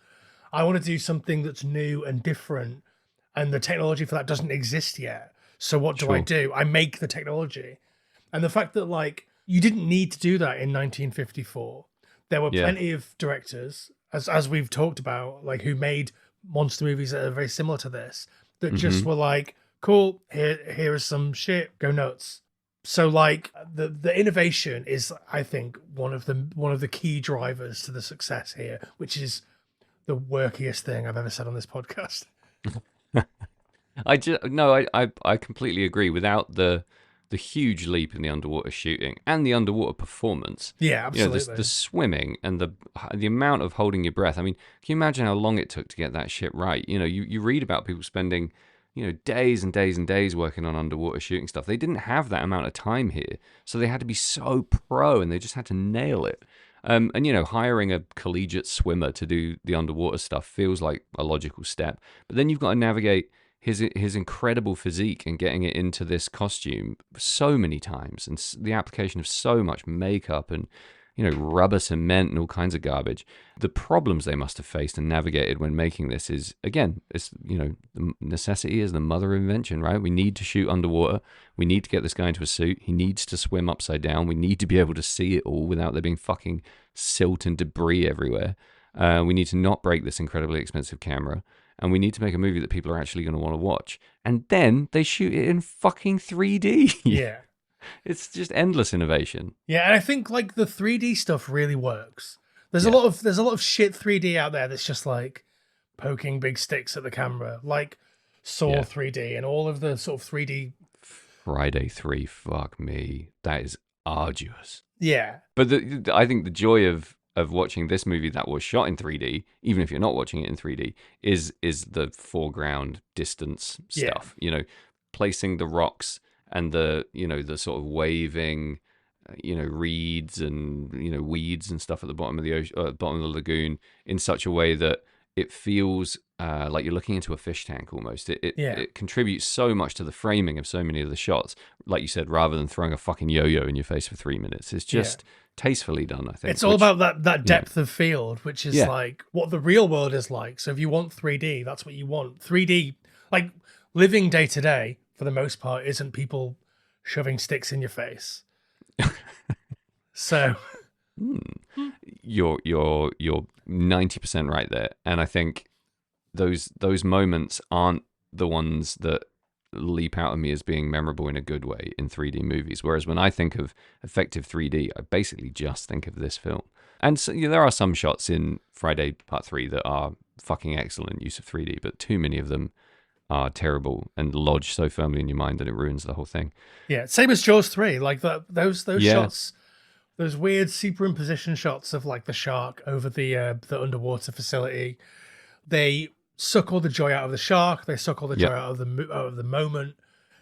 I want to do something that's new and different, and the technology for that doesn't exist yet. So what do I do? I make the technology. And the fact that like you didn't need to do that in 1954. There were plenty of directors, as we've talked about, like who made monster movies that are very similar to this, that just were like, cool, here is some shit, go nuts. So like the innovation is, I think, one of the key drivers to the success here, which is the workiest thing I've ever said on this podcast. I completely agree. Without the huge leap in the underwater shooting and the underwater performance, absolutely, the swimming and the amount of holding your breath. I mean, can you imagine how long it took to get that shit right? You read about people spending days and days and days working on underwater shooting stuff. They didn't have that amount of time here, so they had to be so pro, and they just had to nail it. And hiring a collegiate swimmer to do the underwater stuff feels like a logical step. But then you've got to navigate his incredible physique and getting it into this costume so many times, and the application of so much makeup and rubber cement and all kinds of garbage. The problems they must have faced and navigated when making this is, again, the necessity is the mother of invention, right? We need to shoot underwater. We need to get this guy into a suit. He needs to swim upside down. We need to be able to see it all without there being fucking silt and debris everywhere. We need to not break this incredibly expensive camera. And we need to make a movie that people are actually going to want to watch. And then they shoot it in fucking 3D. Yeah. It's just endless innovation. Yeah, and I think like the 3D stuff really works. There's a lot of shit 3D out there that's just like poking big sticks at the camera, like Saw 3D and all of the sort of 3D. Friday 3, fuck me, that is arduous. Yeah, but I think the joy of watching this movie that was shot in 3D, even if you're not watching it in 3D, is the foreground distance stuff. Placing the rocks and the sort of waving reeds and weeds and stuff at the bottom of the ocean, bottom of the lagoon, in such a way that it feels like you're looking into a fish tank almost. It contributes so much to the framing of so many of the shots, like you said, rather than throwing a fucking yo-yo in your face for 3 minutes. It's just tastefully done, I think. It's all about that depth of field, which is like what the real world is like. So if you want 3D, that's what you want. 3D, like living day to day, for the most part, isn't people shoving sticks in your face. So you're 90% right there, and I think those moments aren't the ones that leap out at me as being memorable in a good way in 3D movies. Whereas when I think of effective 3D, I basically just think of this film. And so, there are some shots in Friday Part 3 that are fucking excellent use of 3D, but too many of them are terrible and lodge so firmly in your mind that it ruins the whole thing. Yeah, same as Jaws 3. Like those shots Those weird superimposition shots of like the shark over the underwater facility. They suck all the joy out of the shark. They suck all the joy out of the moment.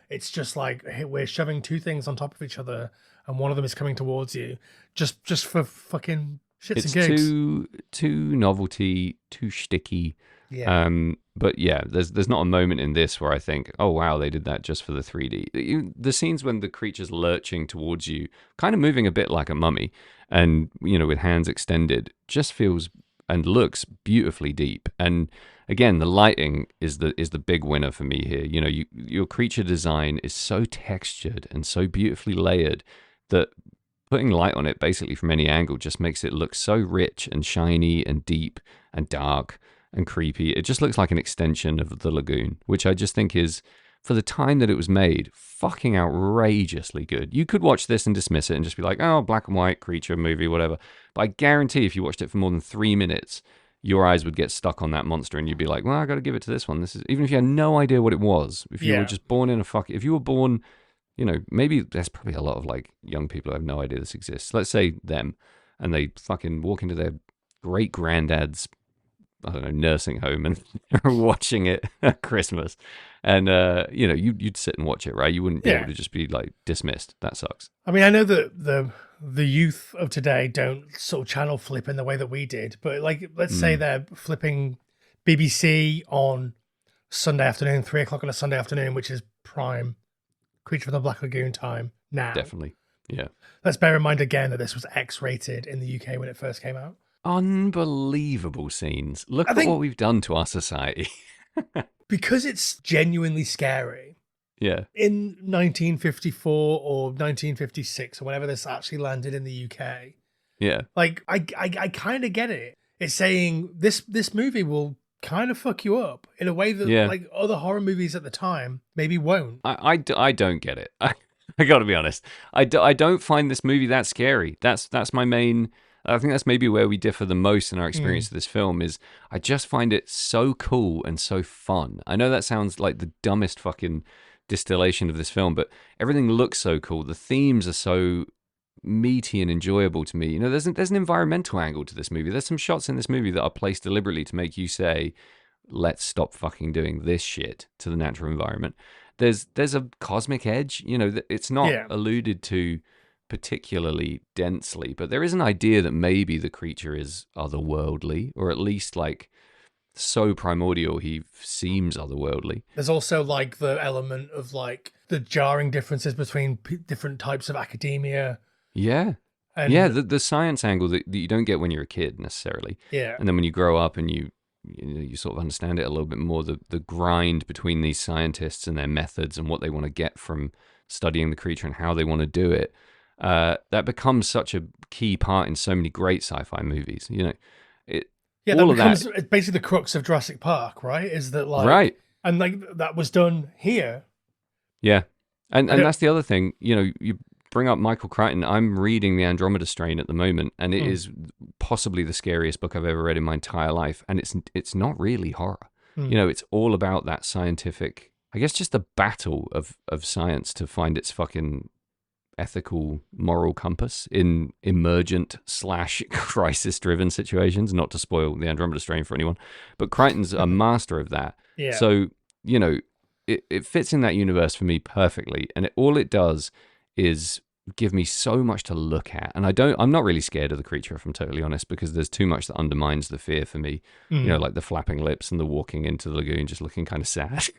It's just like, hey, we're shoving two things on top of each other, and one of them is coming towards you, just for fucking shits and gigs. It's too novelty, too shticky. Yeah. But yeah, there's not a moment in this where I think, oh wow, they did that just for the 3D. The scenes when the creature's lurching towards you, kind of moving a bit like a mummy, and with hands extended, just feels and looks beautifully deep. And again, the lighting is the big winner for me here. Your creature design is so textured and so beautifully layered that putting light on it basically from any angle just makes it look so rich and shiny and deep and dark and creepy. It just looks like an extension of the lagoon, which I just think is, for the time that it was made, fucking outrageously good. You could watch this and dismiss it and just be like, oh, black and white creature movie, whatever. But I guarantee if you watched it for more than 3 minutes, your eyes would get stuck on that monster and you'd be like, well, I got to give it to this one. This is, even if you had no idea what it was, if you were just born in if you were born, maybe there's probably a lot of like young people who have no idea this exists. Let's say them, and they fucking walk into their great granddad's, I don't know, nursing home and they're watching it at Christmas. And, you'd sit and watch it, right? You wouldn't be able to just be like dismissed. That sucks. I mean, I know that the youth of today don't sort of channel flip in the way that we did, but like, let's say they're flipping BBC on Sunday afternoon, 3:00 on a Sunday afternoon, which is prime Creature from the Black Lagoon time now. Definitely. Yeah. Let's bear in mind again that this was X-rated in the UK when it first came out. Unbelievable scenes. Look at what we've done to our society. Because it's genuinely scary. Yeah. In 1954 or 1956 or whenever this actually landed in the UK. Yeah. Like, I kind of get it. It's saying this movie will kind of fuck you up in a way that like other horror movies at the time maybe won't. I don't get it. I got to be honest. I don't find this movie that scary. That's my main... I think that's maybe where we differ the most in our experience of this film. Is I just find it so cool and so fun. I know that sounds like the dumbest fucking distillation of this film, but everything looks so cool. The themes are so meaty and enjoyable to me. There's an environmental angle to this movie. There's some shots in this movie that are placed deliberately to make you say, let's stop fucking doing this shit to the natural environment. There's a cosmic edge. It's not alluded to particularly densely, but there is an idea that maybe the creature is otherworldly, or at least like so primordial he seems otherworldly. There's also like the element of like the jarring differences between different types of academia. Yeah. And the science angle that you don't get when you're a kid necessarily. Yeah. And then when you grow up and you sort of understand it a little bit more, the grind between these scientists and their methods and what they want to get from studying the creature and how they want to do it. That becomes such a key part in so many great sci-fi movies. It's basically the crux of Jurassic Park, right? Is that like right? And like that was done here. Yeah, and that's the other thing. You bring up Michael Crichton. I'm reading The Andromeda Strain at the moment, and it is possibly the scariest book I've ever read in my entire life. And it's not really horror. It's all about that scientific, I guess, just the battle of science to find its fucking ethical moral compass in emergent / crisis driven situations. Not to spoil The Andromeda Strain for anyone, but Crichton's a master of that. Yeah. So it fits in that universe for me perfectly, and all it does is give me so much to look at. And I'm not really scared of the creature, if I'm totally honest, because there's too much that undermines the fear for me. Like the flapping lips and the walking into the lagoon just looking kind of sad.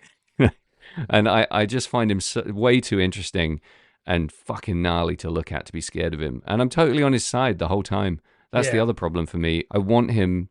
And I just find him way too interesting and fucking gnarly to look at to be scared of him. And I'm totally on his side the whole time. That's the other problem for me. I want him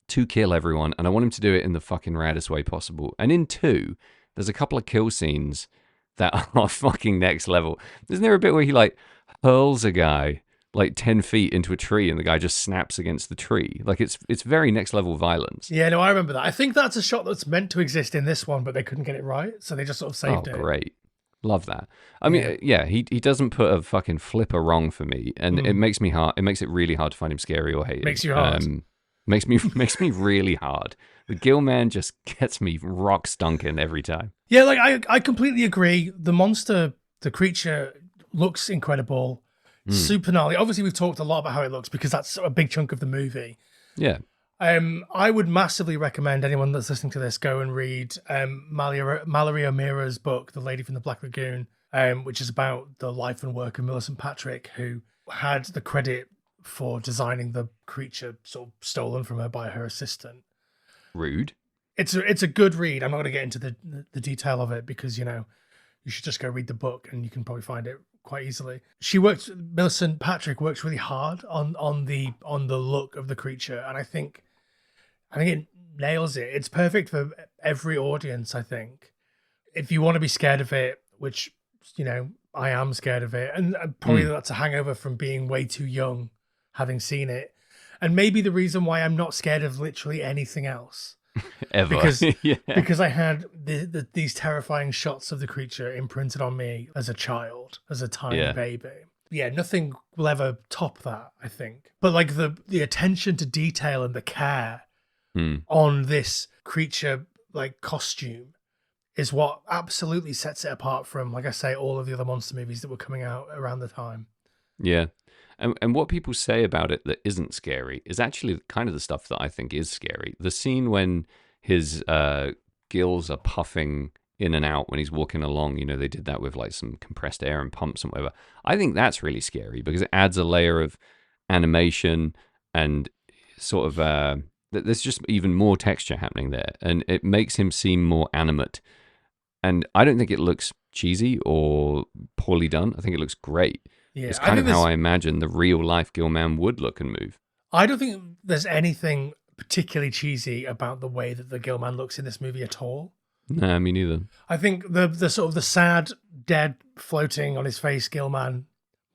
to kill everyone, and I want him to do it in the fucking raddest way possible. And in 2, there's a couple of kill scenes that are fucking next level. Isn't there a bit where he like hurls a guy like 10 feet into a tree and the guy just snaps against the tree? Like it's very next level violence. Yeah, no, I remember that. I think that's a shot that's meant to exist in this one, but they couldn't get it right, so they just sort of saved it. Oh, great. Love that. I mean, he doesn't put a fucking flipper wrong for me, and it makes me hard. It makes it really hard to find him scary or hate him. Makes you hard. Makes me really hard. The Gillman just gets me rock stunking every time. Yeah, like I completely agree. The monster, the creature, looks incredible. Super gnarly. Obviously, we've talked a lot about how it looks because that's a big chunk of the movie. Yeah. I would massively recommend anyone that's listening to this go and read Mallory O'Meara's book, The Lady from the Black Lagoon, which is about the life and work of Millicent Patrick, who had the credit for designing the creature sort of stolen from her by her assistant. Rude. It's a good read. I'm not going to get into the detail of it because, you should just go read the book and you can probably find it quite easily. Millicent Patrick works really hard on the look of the creature, and I think it nails it. It's perfect for every audience, I think. If you want to be scared of it, which, I am scared of it, and probably that's a hangover from being way too young, having seen it. And maybe the reason why I'm not scared of literally anything else. Ever. Because I had these terrifying shots of the creature imprinted on me as a child, as a tiny baby. Yeah, nothing will ever top that, I think. But like the attention to detail and the care on this creature like costume is what absolutely sets it apart from, like I say, all of the other monster movies that were coming out around the time. Yeah. And what people say about it that isn't scary is actually kind of the stuff that I think is scary. The scene when his gills are puffing in and out when he's walking along, they did that with like some compressed air and pumps and whatever. I think that's really scary because it adds a layer of animation and sort of there's just even more texture happening there, and it makes him seem more animate. And I don't think it looks cheesy or poorly done. I think it looks great. Yeah, it's kind of how I imagine the real life Gillman would look and move. I don't think there's anything particularly cheesy about the way that the Gillman looks in this movie at all. Nah, me neither. I think the sort of the sad, dead, floating on his face Gillman,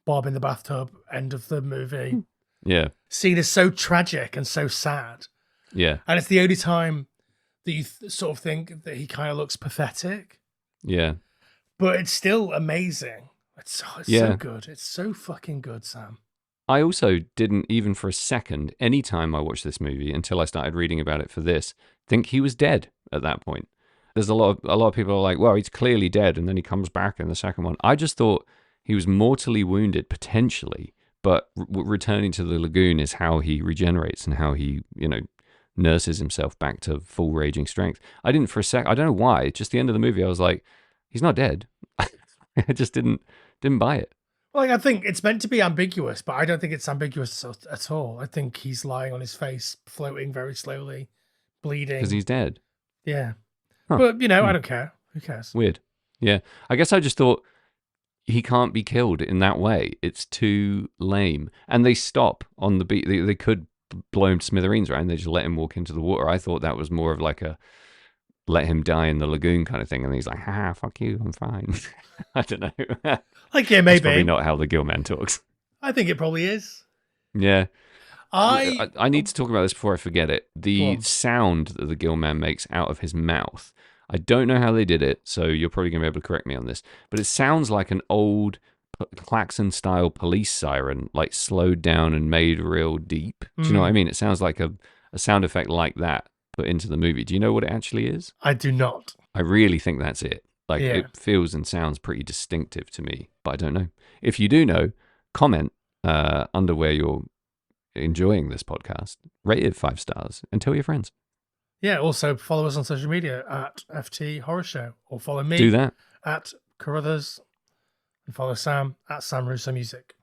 Bob in the bathtub, end of the movie. Yeah. Scene is so tragic and so sad. Yeah. And it's the only time that you sort of think that he kind of looks pathetic. Yeah. But it's still amazing. It's so good. It's so fucking good, Sam. I also didn't, even for a second, any time I watched this movie until I started reading about it for this, think he was dead at that point. There's a lot of people are like, well, he's clearly dead, and then he comes back in the second one. I just thought he was mortally wounded, potentially, but returning to the lagoon is how he regenerates and how he, nurses himself back to full raging strength. I didn't for a sec. I don't know why. Just the end of the movie, I was like, he's not dead. I just didn't buy it. Well, I think it's meant to be ambiguous, but I don't think it's ambiguous at all. I think he's lying on his face, floating very slowly, bleeding. Because he's dead. Yeah. Huh. But, I don't care. Who cares? Weird. Yeah. I guess I just thought he can't be killed in that way. It's too lame. And they stop on the beat. They could blow him to smithereens, right? And they just let him walk into the water. I thought that was more of like a let him die in the lagoon kind of thing. And he's like, fuck you, I'm fine. I don't know. Like, yeah, maybe. That's probably not how the Gillman talks. I think it probably is. Yeah. I need to talk about this before I forget it. The sound that the Gillman makes out of his mouth. I don't know how they did it, so you're probably going to be able to correct me on this. But it sounds like an old klaxon-style police siren, like slowed down and made real deep. Do you know what I mean? It sounds like a sound effect like that put into the movie. Do you know what it actually is? I do not. I really think that's it. Like, it feels and sounds pretty distinctive to me, but I don't know. If you do know, comment under where you're enjoying this podcast, rate it 5 stars, and tell your friends. Yeah, also follow us on social media at FT Horror Show, or follow me Do that. at Carruthers, and follow Sam at Sam Russo Music.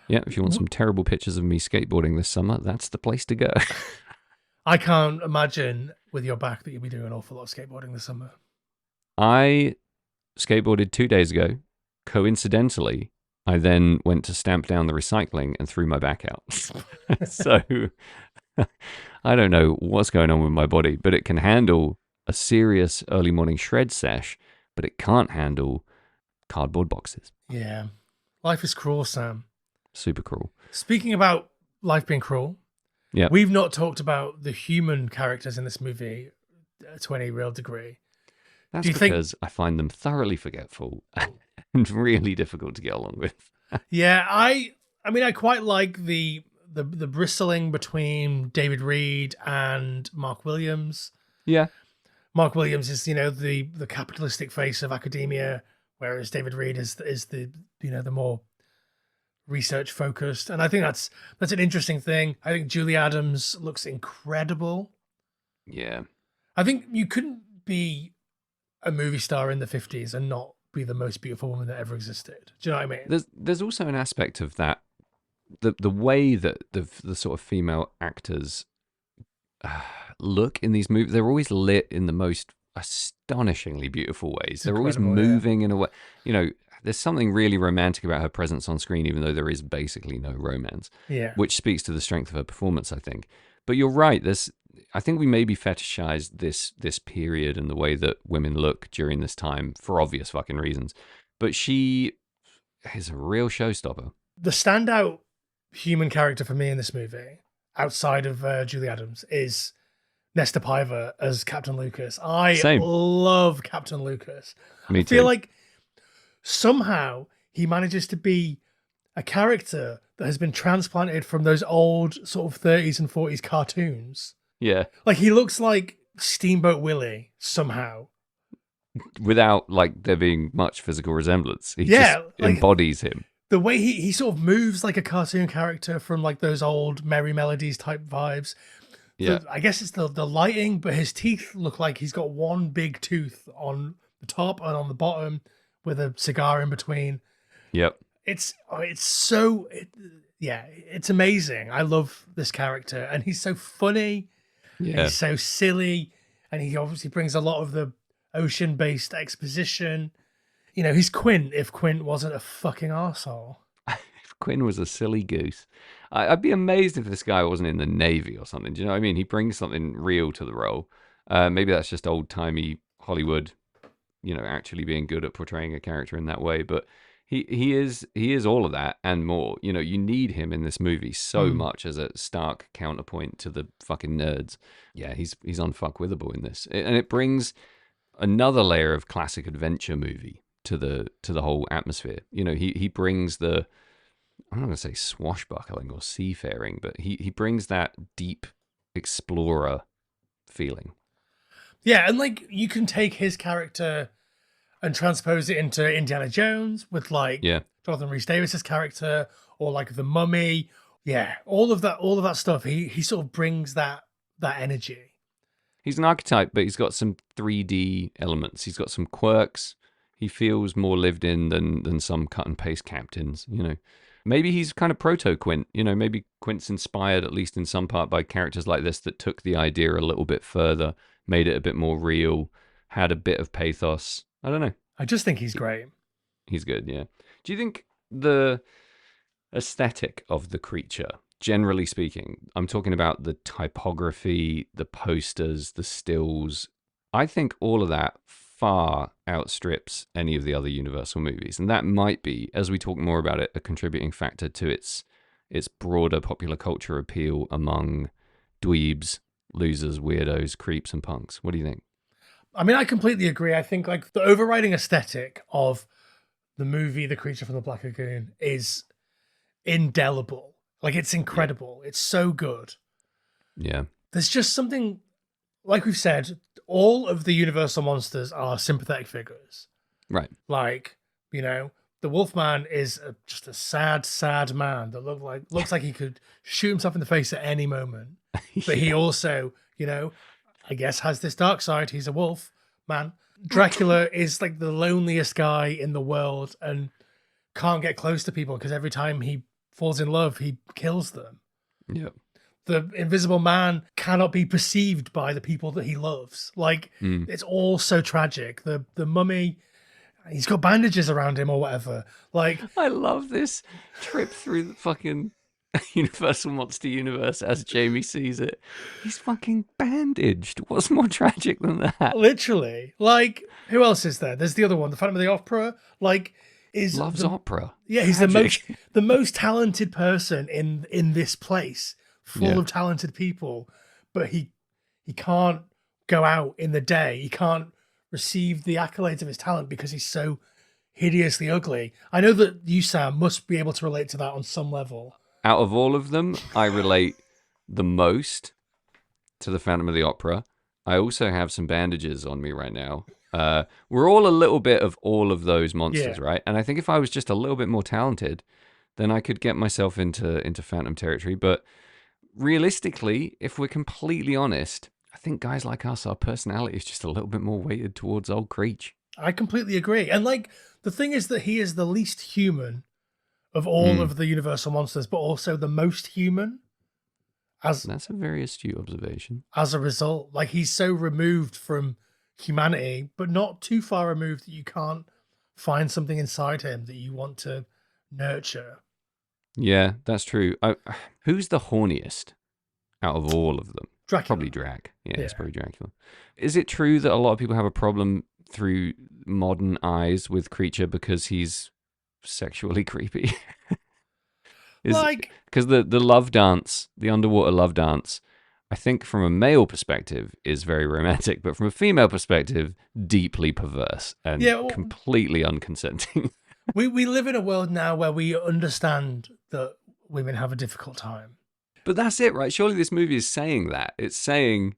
Yeah, if you want some terrible pictures of me skateboarding this summer, that's the place to go. I can't imagine with your back that you'll be doing an awful lot of skateboarding this summer. I skateboarded 2 days ago. Coincidentally, I then went to stamp down the recycling and threw my back out. So I don't know what's going on with my body, but it can handle a serious early morning shred sesh, but it can't handle cardboard boxes. Yeah. Life is cruel, Sam. Super cruel. Speaking about life being cruel, we've not talked about the human characters in this movie to any real degree. That's because I find them thoroughly forgetful and really difficult to get along with. Yeah, I mean, I quite like the bristling between David Reed and Mark Williams. Yeah. Mark Williams is, the capitalistic face of academia, whereas David Reed is the the more research focused, and I think that's an interesting thing. I think Julie Adams looks incredible. Yeah. I think you couldn't be a movie star in the 50s and not be the most beautiful woman that ever existed. Do you know what I mean? There's also an aspect of that, the way that the sort of female actors look in these movies. They're always lit in the most astonishingly beautiful ways. They're always moving in a way, there's something really romantic about her presence on screen, even though there is basically no romance. Yeah. Which speaks to the strength of her performance, I think. But you're right. I think we maybe fetishize this period and the way that women look during this time for obvious fucking reasons. But she is a real showstopper. The standout human character for me in this movie, outside of Julie Adams, is Nesta Piver as Captain Lucas. Same. Love Captain Lucas. Me I feel too. like somehow he manages to be a character that has been transplanted from those old sort of 30s and 40s cartoons. Yeah. Like he looks like Steamboat Willie somehow. Without like there being much physical resemblance. He Yeah, just like, embodies him. The way he sort of moves like a cartoon character from like those old Merry Melodies type vibes. Yeah. I guess it's the lighting, but his teeth look like he's got one big tooth on the top and on the bottom with a cigar in between. Yep. It's amazing. I love this character, and he's so funny. Yeah. He's so silly, and he obviously brings a lot of the ocean-based exposition. He's Quint if Quint wasn't a fucking arsehole. If Quinn was a silly goose. I'd be amazed if this guy wasn't in the Navy or something. Do you know what I mean? He brings something real to the role. Maybe that's just old-timey Hollywood, actually being good at portraying a character in that way. But he is all of that and more. You need him in this movie so much as a stark counterpoint to the fucking nerds. Yeah, he's unfuckwithable in this. And it brings another layer of classic adventure movie to the whole atmosphere. He brings the, I'm not going to say swashbuckling or seafaring, but he brings that deep explorer feeling. Yeah, and like you can take his character and transpose it into Indiana Jones with like Jonathan Rhys-Davies' character, or like the Mummy. Yeah, all of that stuff. He sort of brings that energy. He's an archetype, but he's got some 3D elements. He's got some quirks. He feels more lived in than some cut and paste captains. Maybe he's kind of proto Quint. Maybe Quint's inspired at least in some part by characters like this that took the idea a little bit further, made it a bit more real, had a bit of pathos. I don't know. I just think he's great. He's good, yeah. Do you think the aesthetic of the creature, generally speaking, I'm talking about the typography, the posters, the stills, I think all of that far outstrips any of the other Universal movies. And that might be, as we talk more about it, a contributing factor to its broader popular culture appeal among dweebs, losers, weirdos, creeps, and punks. What do you think? I mean, I completely agree. I think like the overriding aesthetic of the movie The Creature from the Black Lagoon is indelible. Like it's incredible. Yeah. It's so good. Yeah. There's just something, like we've said, all of the Universal monsters are sympathetic figures. Right. Like, the Wolfman is just a sad, sad man that looks like he could shoot himself in the face at any moment. But he also, I guess has this dark side. He's a wolf man. Dracula is like the loneliest guy in the world and can't get close to people because every time he falls in love, he kills them. Yeah. The Invisible Man cannot be perceived by the people that he loves. Like, it's all so tragic. The Mummy, he's got bandages around him or whatever. Like, I love this trip through the fucking Universal Monster Universe as Jamie sees it. He's fucking bandaged. What's more tragic than that? Literally. Like, who else is there? There's the other one, the Phantom of the Opera. Like, loves opera. Yeah, he's the most talented person in this place, full of talented people, but he can't go out in the day. He can't receive the accolades of his talent because he's so hideously ugly. I know that you, Sam, must be able to relate to that on some level. Out of all of them, I relate the most to the Phantom of the Opera. I also have some bandages on me right now. We're all a little bit of all of those monsters, right? And I think if I was just a little bit more talented, then I could get myself into Phantom territory. But realistically, if we're completely honest, I think guys like us, our personality is just a little bit more weighted towards old Creech. I completely agree. And like the thing is that he is the least human of all of the Universal monsters, but also the most human. That's a very astute observation. As a result, like he's so removed from humanity, but not too far removed that you can't find something inside him that you want to nurture. Yeah, that's true. Who's the horniest out of all of them? Dracula. Probably Drac. Yeah, it's probably Dracula. Is it true that a lot of people have a problem through modern eyes with Creature because he's sexually creepy? Because the love dance, the underwater love dance, I think from a male perspective is very romantic, but from a female perspective, deeply perverse and completely unconsenting. We live in a world now where we understand that women have a difficult time. But that's it, right? Surely this movie is saying that. It's saying,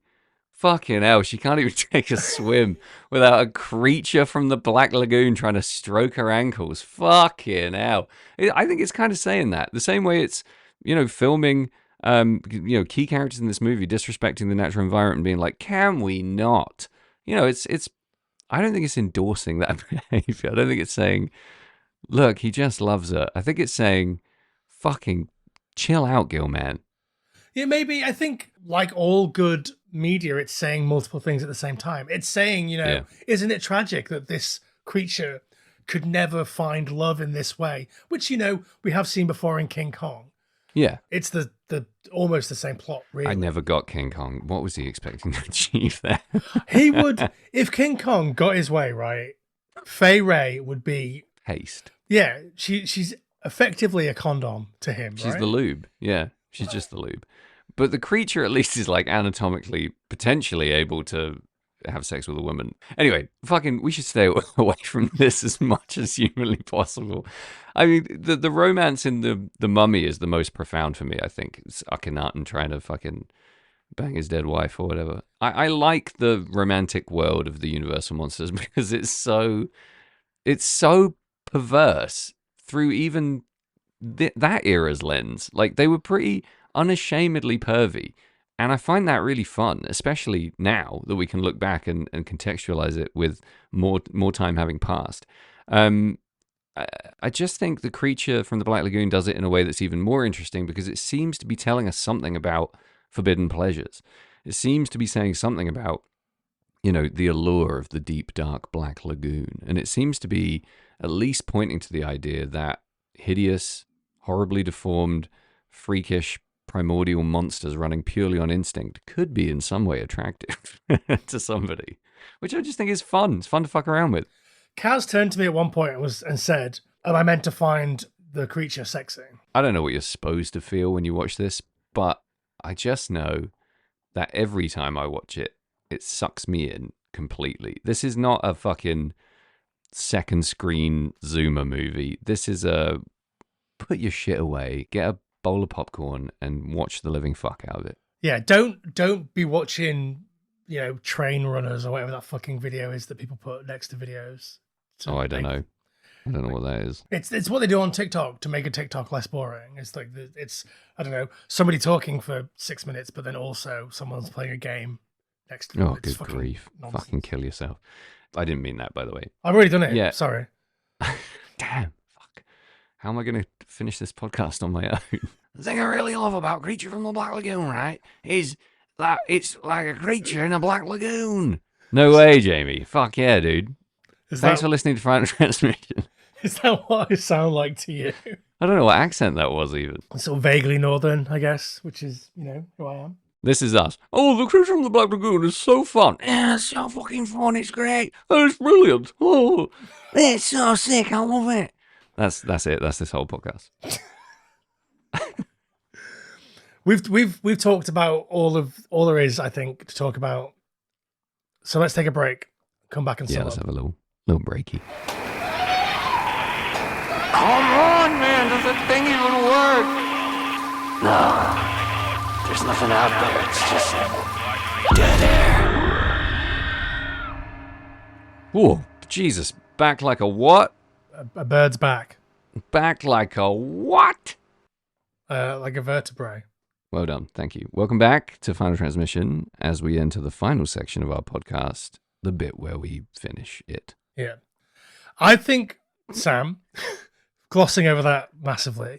fucking hell, she can't even take a swim without a creature from the Black Lagoon trying to stroke her ankles. Fucking hell. I think it's kind of saying that. The same way it's, filming, key characters in this movie disrespecting the natural environment and being like, can we not? It's. I don't think it's endorsing that behavior. I don't think it's saying, look, he just loves her. I think it's saying, fucking chill out, Gillman. Yeah, maybe. I think, like all good media, it's saying multiple things at the same time. It's saying, isn't it tragic that this creature could never find love in this way? Which, we have seen before in King Kong. Yeah. It's the almost the same plot, really. I never got King Kong. What was he expecting to achieve there? He would, if King Kong got his way, right, Fay Wray would be... Haste. Yeah, she's effectively a condom to him, She's right? the lube. Yeah, she's just the lube. But the creature at least is like anatomically potentially able to have sex with a woman. Anyway, we should stay away from this as much as humanly possible. I mean, the romance in the Mummy is the most profound for me, I think. It's Akhenaten trying to fucking bang his dead wife or whatever. I like the romantic world of the Universal monsters because it's so perverse through even that era's lens. Like, they were pretty unashamedly pervy. And I find that really fun, especially now that we can look back and contextualize it with more time having passed. I just think the creature from the Black Lagoon does it in a way that's even more interesting because it seems to be telling us something about forbidden pleasures. It seems to be saying something about, the allure of the deep, dark Black Lagoon. And it seems to be at least pointing to the idea that hideous, horribly deformed, freakish, primordial monsters running purely on instinct could be in some way attractive to somebody, which I just think is fun. It's fun to fuck around with. Kaz turned to me at one point and said, am I meant to find the creature sexy? I don't know what you're supposed to feel when you watch this, but I just know that every time I watch it, it sucks me in completely. This is not a fucking second screen Zoomer movie. This is a put your shit away, get a bowl of popcorn and watch the living fuck out of it. Yeah, don't be watching, train runners or whatever that fucking video is that people put next to videos. I don't know. I don't know what that is. It's what they do on TikTok to make a TikTok less boring. It's like I don't know, somebody talking for 6 minutes, but then also someone's playing a game next to them. Oh, good grief! Nonsense. Fucking kill yourself. I didn't mean that, by the way. I've already done it. Yeah. Sorry. Damn. How am I going to finish this podcast on my own? The thing I really love about Creature from the Black Lagoon, right, is that it's like a creature in a Black Lagoon. No way, Jamie. Fuck yeah, dude. Thanks for listening to Final Transmission. Is that what I sound like to you? I don't know what accent that was even. Sort of vaguely northern, I guess, which is, who I am. This is us. Oh, the Creature from the Black Lagoon is so fun. Yeah, it's so fucking fun. It's great. Oh, it's brilliant. Oh, it's so sick. I love it. That's it. That's this whole podcast. We've talked about all there is, I think, to talk about. So let's take a break. Come back and sum let's up. have a little breaky. Come on, man. Does that thing even work? No. There's nothing out there. It's just dead air. Whoa, Jesus. Back like a what? A bird's back. Back like a what? Like a vertebrae. Well done. Thank you. Welcome back to Final Transmission as we enter the final section of our podcast, the bit where we finish it. Yeah. I think, Sam, glossing over that massively,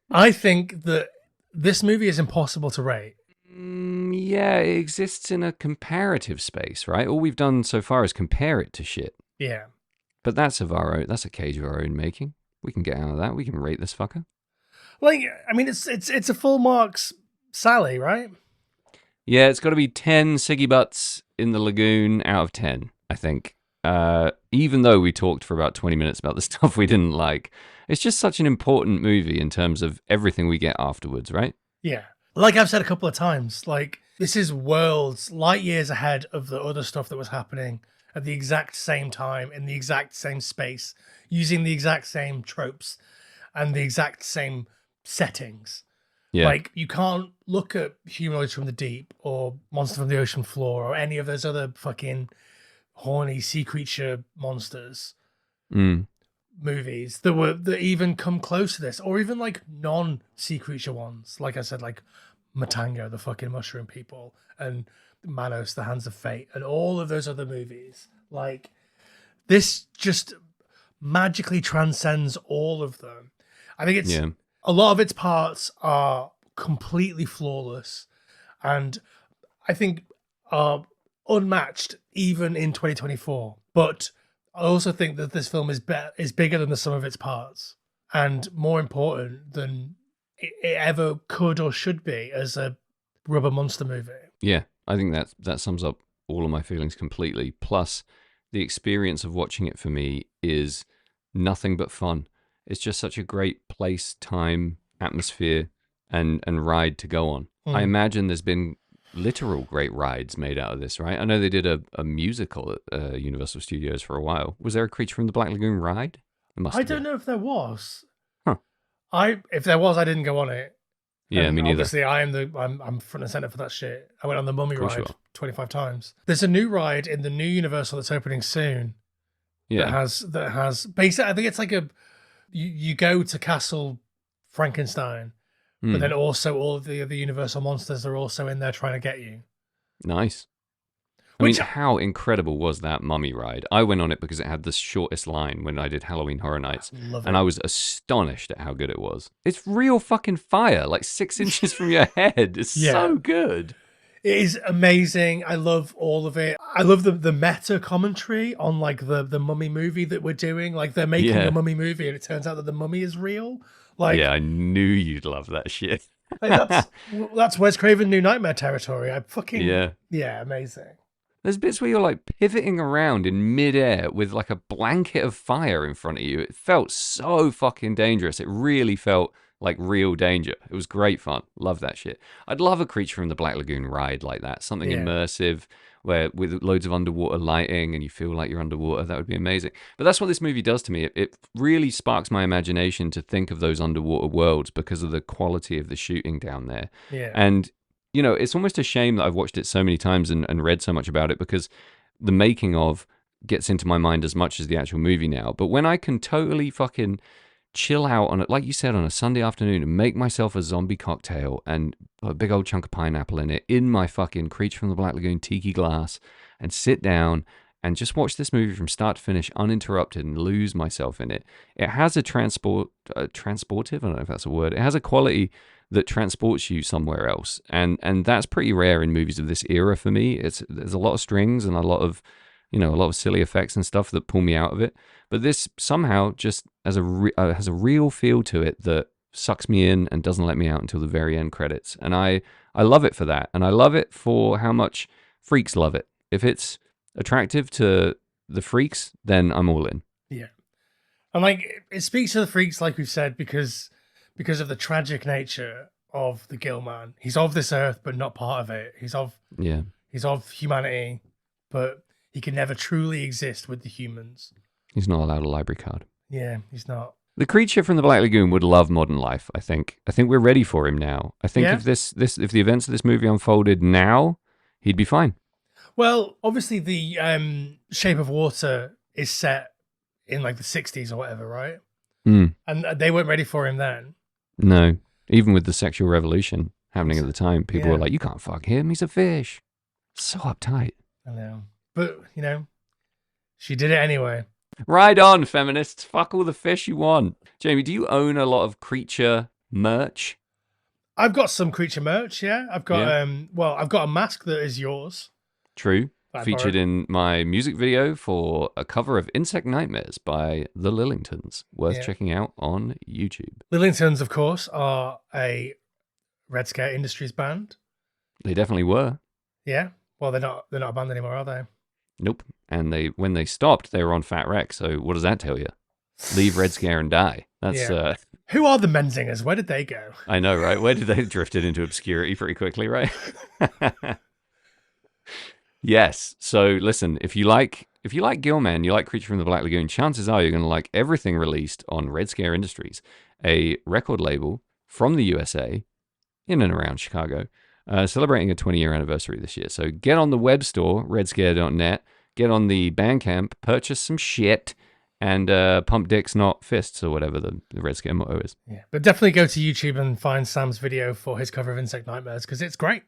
I think that this movie is impossible to rate. Yeah, it exists in a comparative space, right? All we've done so far is compare it to shit. Yeah. But that's a cage of our own making. We can get out of that. We can rate this fucker. Like, I mean, it's a full marks Sally, right? Yeah, it's got to be 10 Siggy Butts in the Lagoon out of 10, I think. Even though we talked for about 20 minutes about the stuff we didn't like, it's just such an important movie in terms of everything we get afterwards, right? Yeah. Like I've said a couple of times, like, this is worlds, light years ahead of the other stuff that was happening at the exact same time, in the exact same space, using the exact same tropes and the exact same settings. Yeah. Like, you can't look at Humanoids from the Deep or Monster from the Ocean Floor or any of those other fucking horny sea creature monsters movies that even come close to this, or even like non-sea creature ones. Like I said, like Matango, the fucking mushroom people, and Manos, the Hands of Fate, and all of those other movies. Like, this just magically transcends all of them. I think it's a lot of its parts are completely flawless, and I think are unmatched even in 2024. But I also think that this film is bigger than the sum of its parts, and more important than it ever could or should be as a rubber monster movie. Yeah, I think that sums up all of my feelings completely. Plus, the experience of watching it for me is nothing but fun. It's just such a great place, time, atmosphere, and ride to go on. I imagine there's been literal great rides made out of this, right? I know they did a musical at Universal Studios for a while. Was there a Creature from the Black Lagoon ride? I don't know if there was. Huh. If there was, I didn't go on it. Yeah, and me neither. Obviously, I'm front and center for that shit. I went on the Mummy ride 25 times. There's a new ride in the new Universal that's opening soon. Yeah. That has basically, I think it's like you go to Castle Frankenstein, but then also all of the other Universal monsters are also in there trying to get you. Nice. I mean, how incredible was that Mummy ride? I went on it because it had the shortest line when I did Halloween Horror Nights, and I was astonished at how good it was. It's real fucking fire, like 6 inches from your head. It's so good. It is amazing. I love all of it. I love the meta commentary on like the Mummy movie that we're doing. Like, they're making a Mummy movie, and it turns out that the Mummy is real. Like, yeah, I knew you'd love that shit. Like, that's Wes Craven New Nightmare territory. I fucking yeah, amazing. There's bits where you're like pivoting around in midair with like a blanket of fire in front of you. It felt so fucking dangerous. It really felt like real danger. It was great fun. Love that shit. I'd love a Creature from the Black Lagoon ride like that. Something immersive where with loads of underwater lighting and you feel like you're underwater. That would be amazing. But that's what this movie does to me. It really sparks my imagination to think of those underwater worlds because of the quality of the shooting down there. Yeah. And, you know, it's almost a shame that I've watched it so many times and read so much about it because the making of gets into my mind as much as the actual movie now. But when I can totally fucking chill out on it, like you said, on a Sunday afternoon and make myself a zombie cocktail and put a big old chunk of pineapple in it in my fucking Creature from the Black Lagoon tiki glass and sit down and just watch this movie from start to finish uninterrupted and lose myself in it. It has a transportive, I don't know if that's a word. It has a quality that transports you somewhere else. And that's pretty rare in movies of this era for me. There's a lot of strings and a lot of silly effects and stuff that pull me out of it. But this somehow just has a real feel to it that sucks me in and doesn't let me out until the very end credits. And I love it for that. And I love it for how much freaks love it. If it's attractive to the freaks, then I'm all in. Yeah. And like, it speaks to the freaks, like we've said, because of the tragic nature of the Gillman. He's of this earth, but not part of it. He's of humanity, but he can never truly exist with the humans. He's not allowed a library card. Yeah, he's not. The Creature from the Black Lagoon would love modern life, I think. I think we're ready for him now. I think if the events of this movie unfolded now, he'd be fine. Well, obviously the Shape of Water is set in like the 60s or whatever, right? Mm. And they weren't ready for him then. No. Even with the sexual revolution happening at the time, people were Yeah. like, you can't fuck him. He's a fish. So uptight. I know. But, she did it anyway. Right on, feminists. Fuck all the fish you want. Jamie, do you own a lot of creature merch? I've got some creature merch, yeah. I've got I've got a mask that is yours. True. I Featured borrowed. in my music video for a cover of Insect Nightmares by the Lillingtons. Worth checking out on YouTube. Lillingtons, of course, are a Red Scare Industries band. They definitely were. Yeah. Well, they're not a band anymore, are they? Nope. And when they stopped, they were on Fat Wreck. So what does that tell you? Leave Red Scare and die. That's Who are the Menzingers? Where did they go? I know, right? Where did they drifted into obscurity pretty quickly, right? Yes. So listen, if you like Gillman, you like Creature from the Black Lagoon, chances are you're going to like everything released on Red Scare Industries, a record label from the USA in and around Chicago, celebrating a 20-year anniversary this year. So get on the web store, redscare.net, get on the Bandcamp, purchase some shit, and pump dicks, not fists, or whatever the Red Scare motto is. Yeah. But definitely go to YouTube and find Sam's video for his cover of Insect Nightmares, because it's great.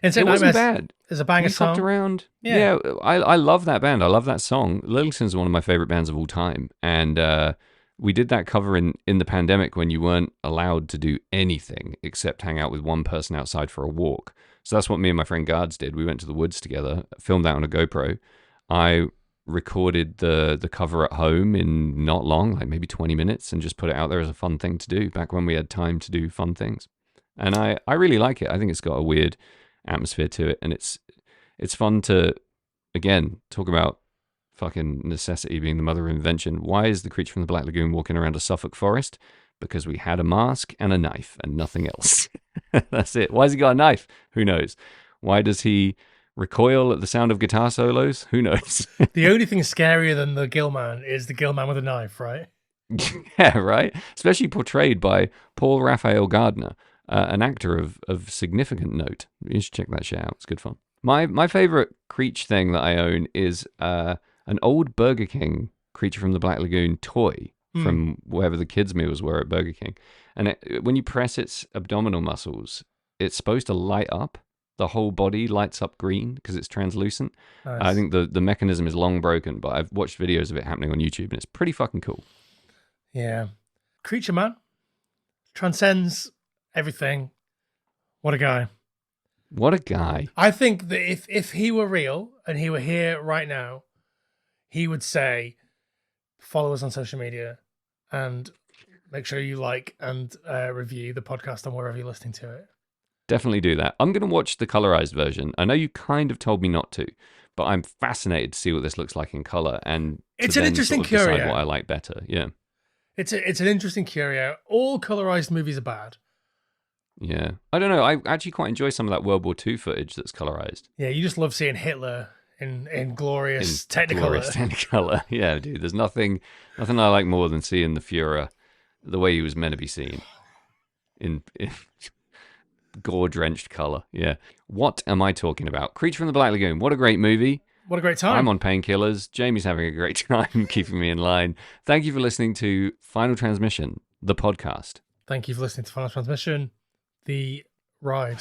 Insect It wasn't Nightmares bad. is a banger We song. fucked around. Yeah. I love that band. I love that song. Lillingtons are one of my favorite bands of all time. And we did that cover in the pandemic when you weren't allowed to do anything except hang out with one person outside for a walk. So that's what me and my friend Guards did. We went to the woods together, filmed that on a GoPro. I recorded the cover at home in not long, like maybe 20 minutes, and just put it out there as a fun thing to do back when we had time to do fun things. And I really like it. I think it's got a weird atmosphere to it, and it's fun to, again, talk about fucking necessity being the mother of invention. Why is the creature from the Black Lagoon walking around a Suffolk forest? Because we had a mask and a knife and nothing else. That's it. Why has he got a knife? Who knows? Why does he recoil at the sound of guitar solos? Who knows? The only thing scarier than the Gillman is the Gillman with a knife, right? Yeah, right? Especially portrayed by Paul Raphael Gardner, an actor of significant note. You should check that shit out. It's good fun. My favorite Creech thing that I own is an old Burger King Creature from the Black Lagoon toy from wherever the kids' meals were at Burger King. And when you press its abdominal muscles, it's supposed to light up. The whole body lights up green because it's translucent. Nice. I think the mechanism is long broken, but I've watched videos of it happening on YouTube, and it's pretty fucking cool. Yeah. Creature Man transcends everything. What a guy. What a guy. I think that if he were real and he were here right now, he would say, follow us on social media and make sure you like and review the podcast on wherever you're listening to it. Definitely do that. I'm going to watch the colorized version. I know you kind of told me not to, but I'm fascinated to see what this looks like in color, and It's to an then interesting sort of decide curio. what I like better. Yeah. It's an interesting curio. All colorized movies are bad. Yeah. I don't know. I actually quite enjoy some of that World War II footage that's colorized. Yeah, you just love seeing Hitler in glorious Technicolor. Glorious Technicolor. Yeah, dude. There's nothing I like more than seeing the Fuhrer the way he was meant to be seen in gore-drenched color. Yeah. What am I talking about? Creature from the Black Lagoon. What a great movie. What a great time. I'm on painkillers. Jamie's having a great time keeping me in line. Thank you for listening to Final Transmission, the podcast. Thank you for listening to Final Transmission, the ride.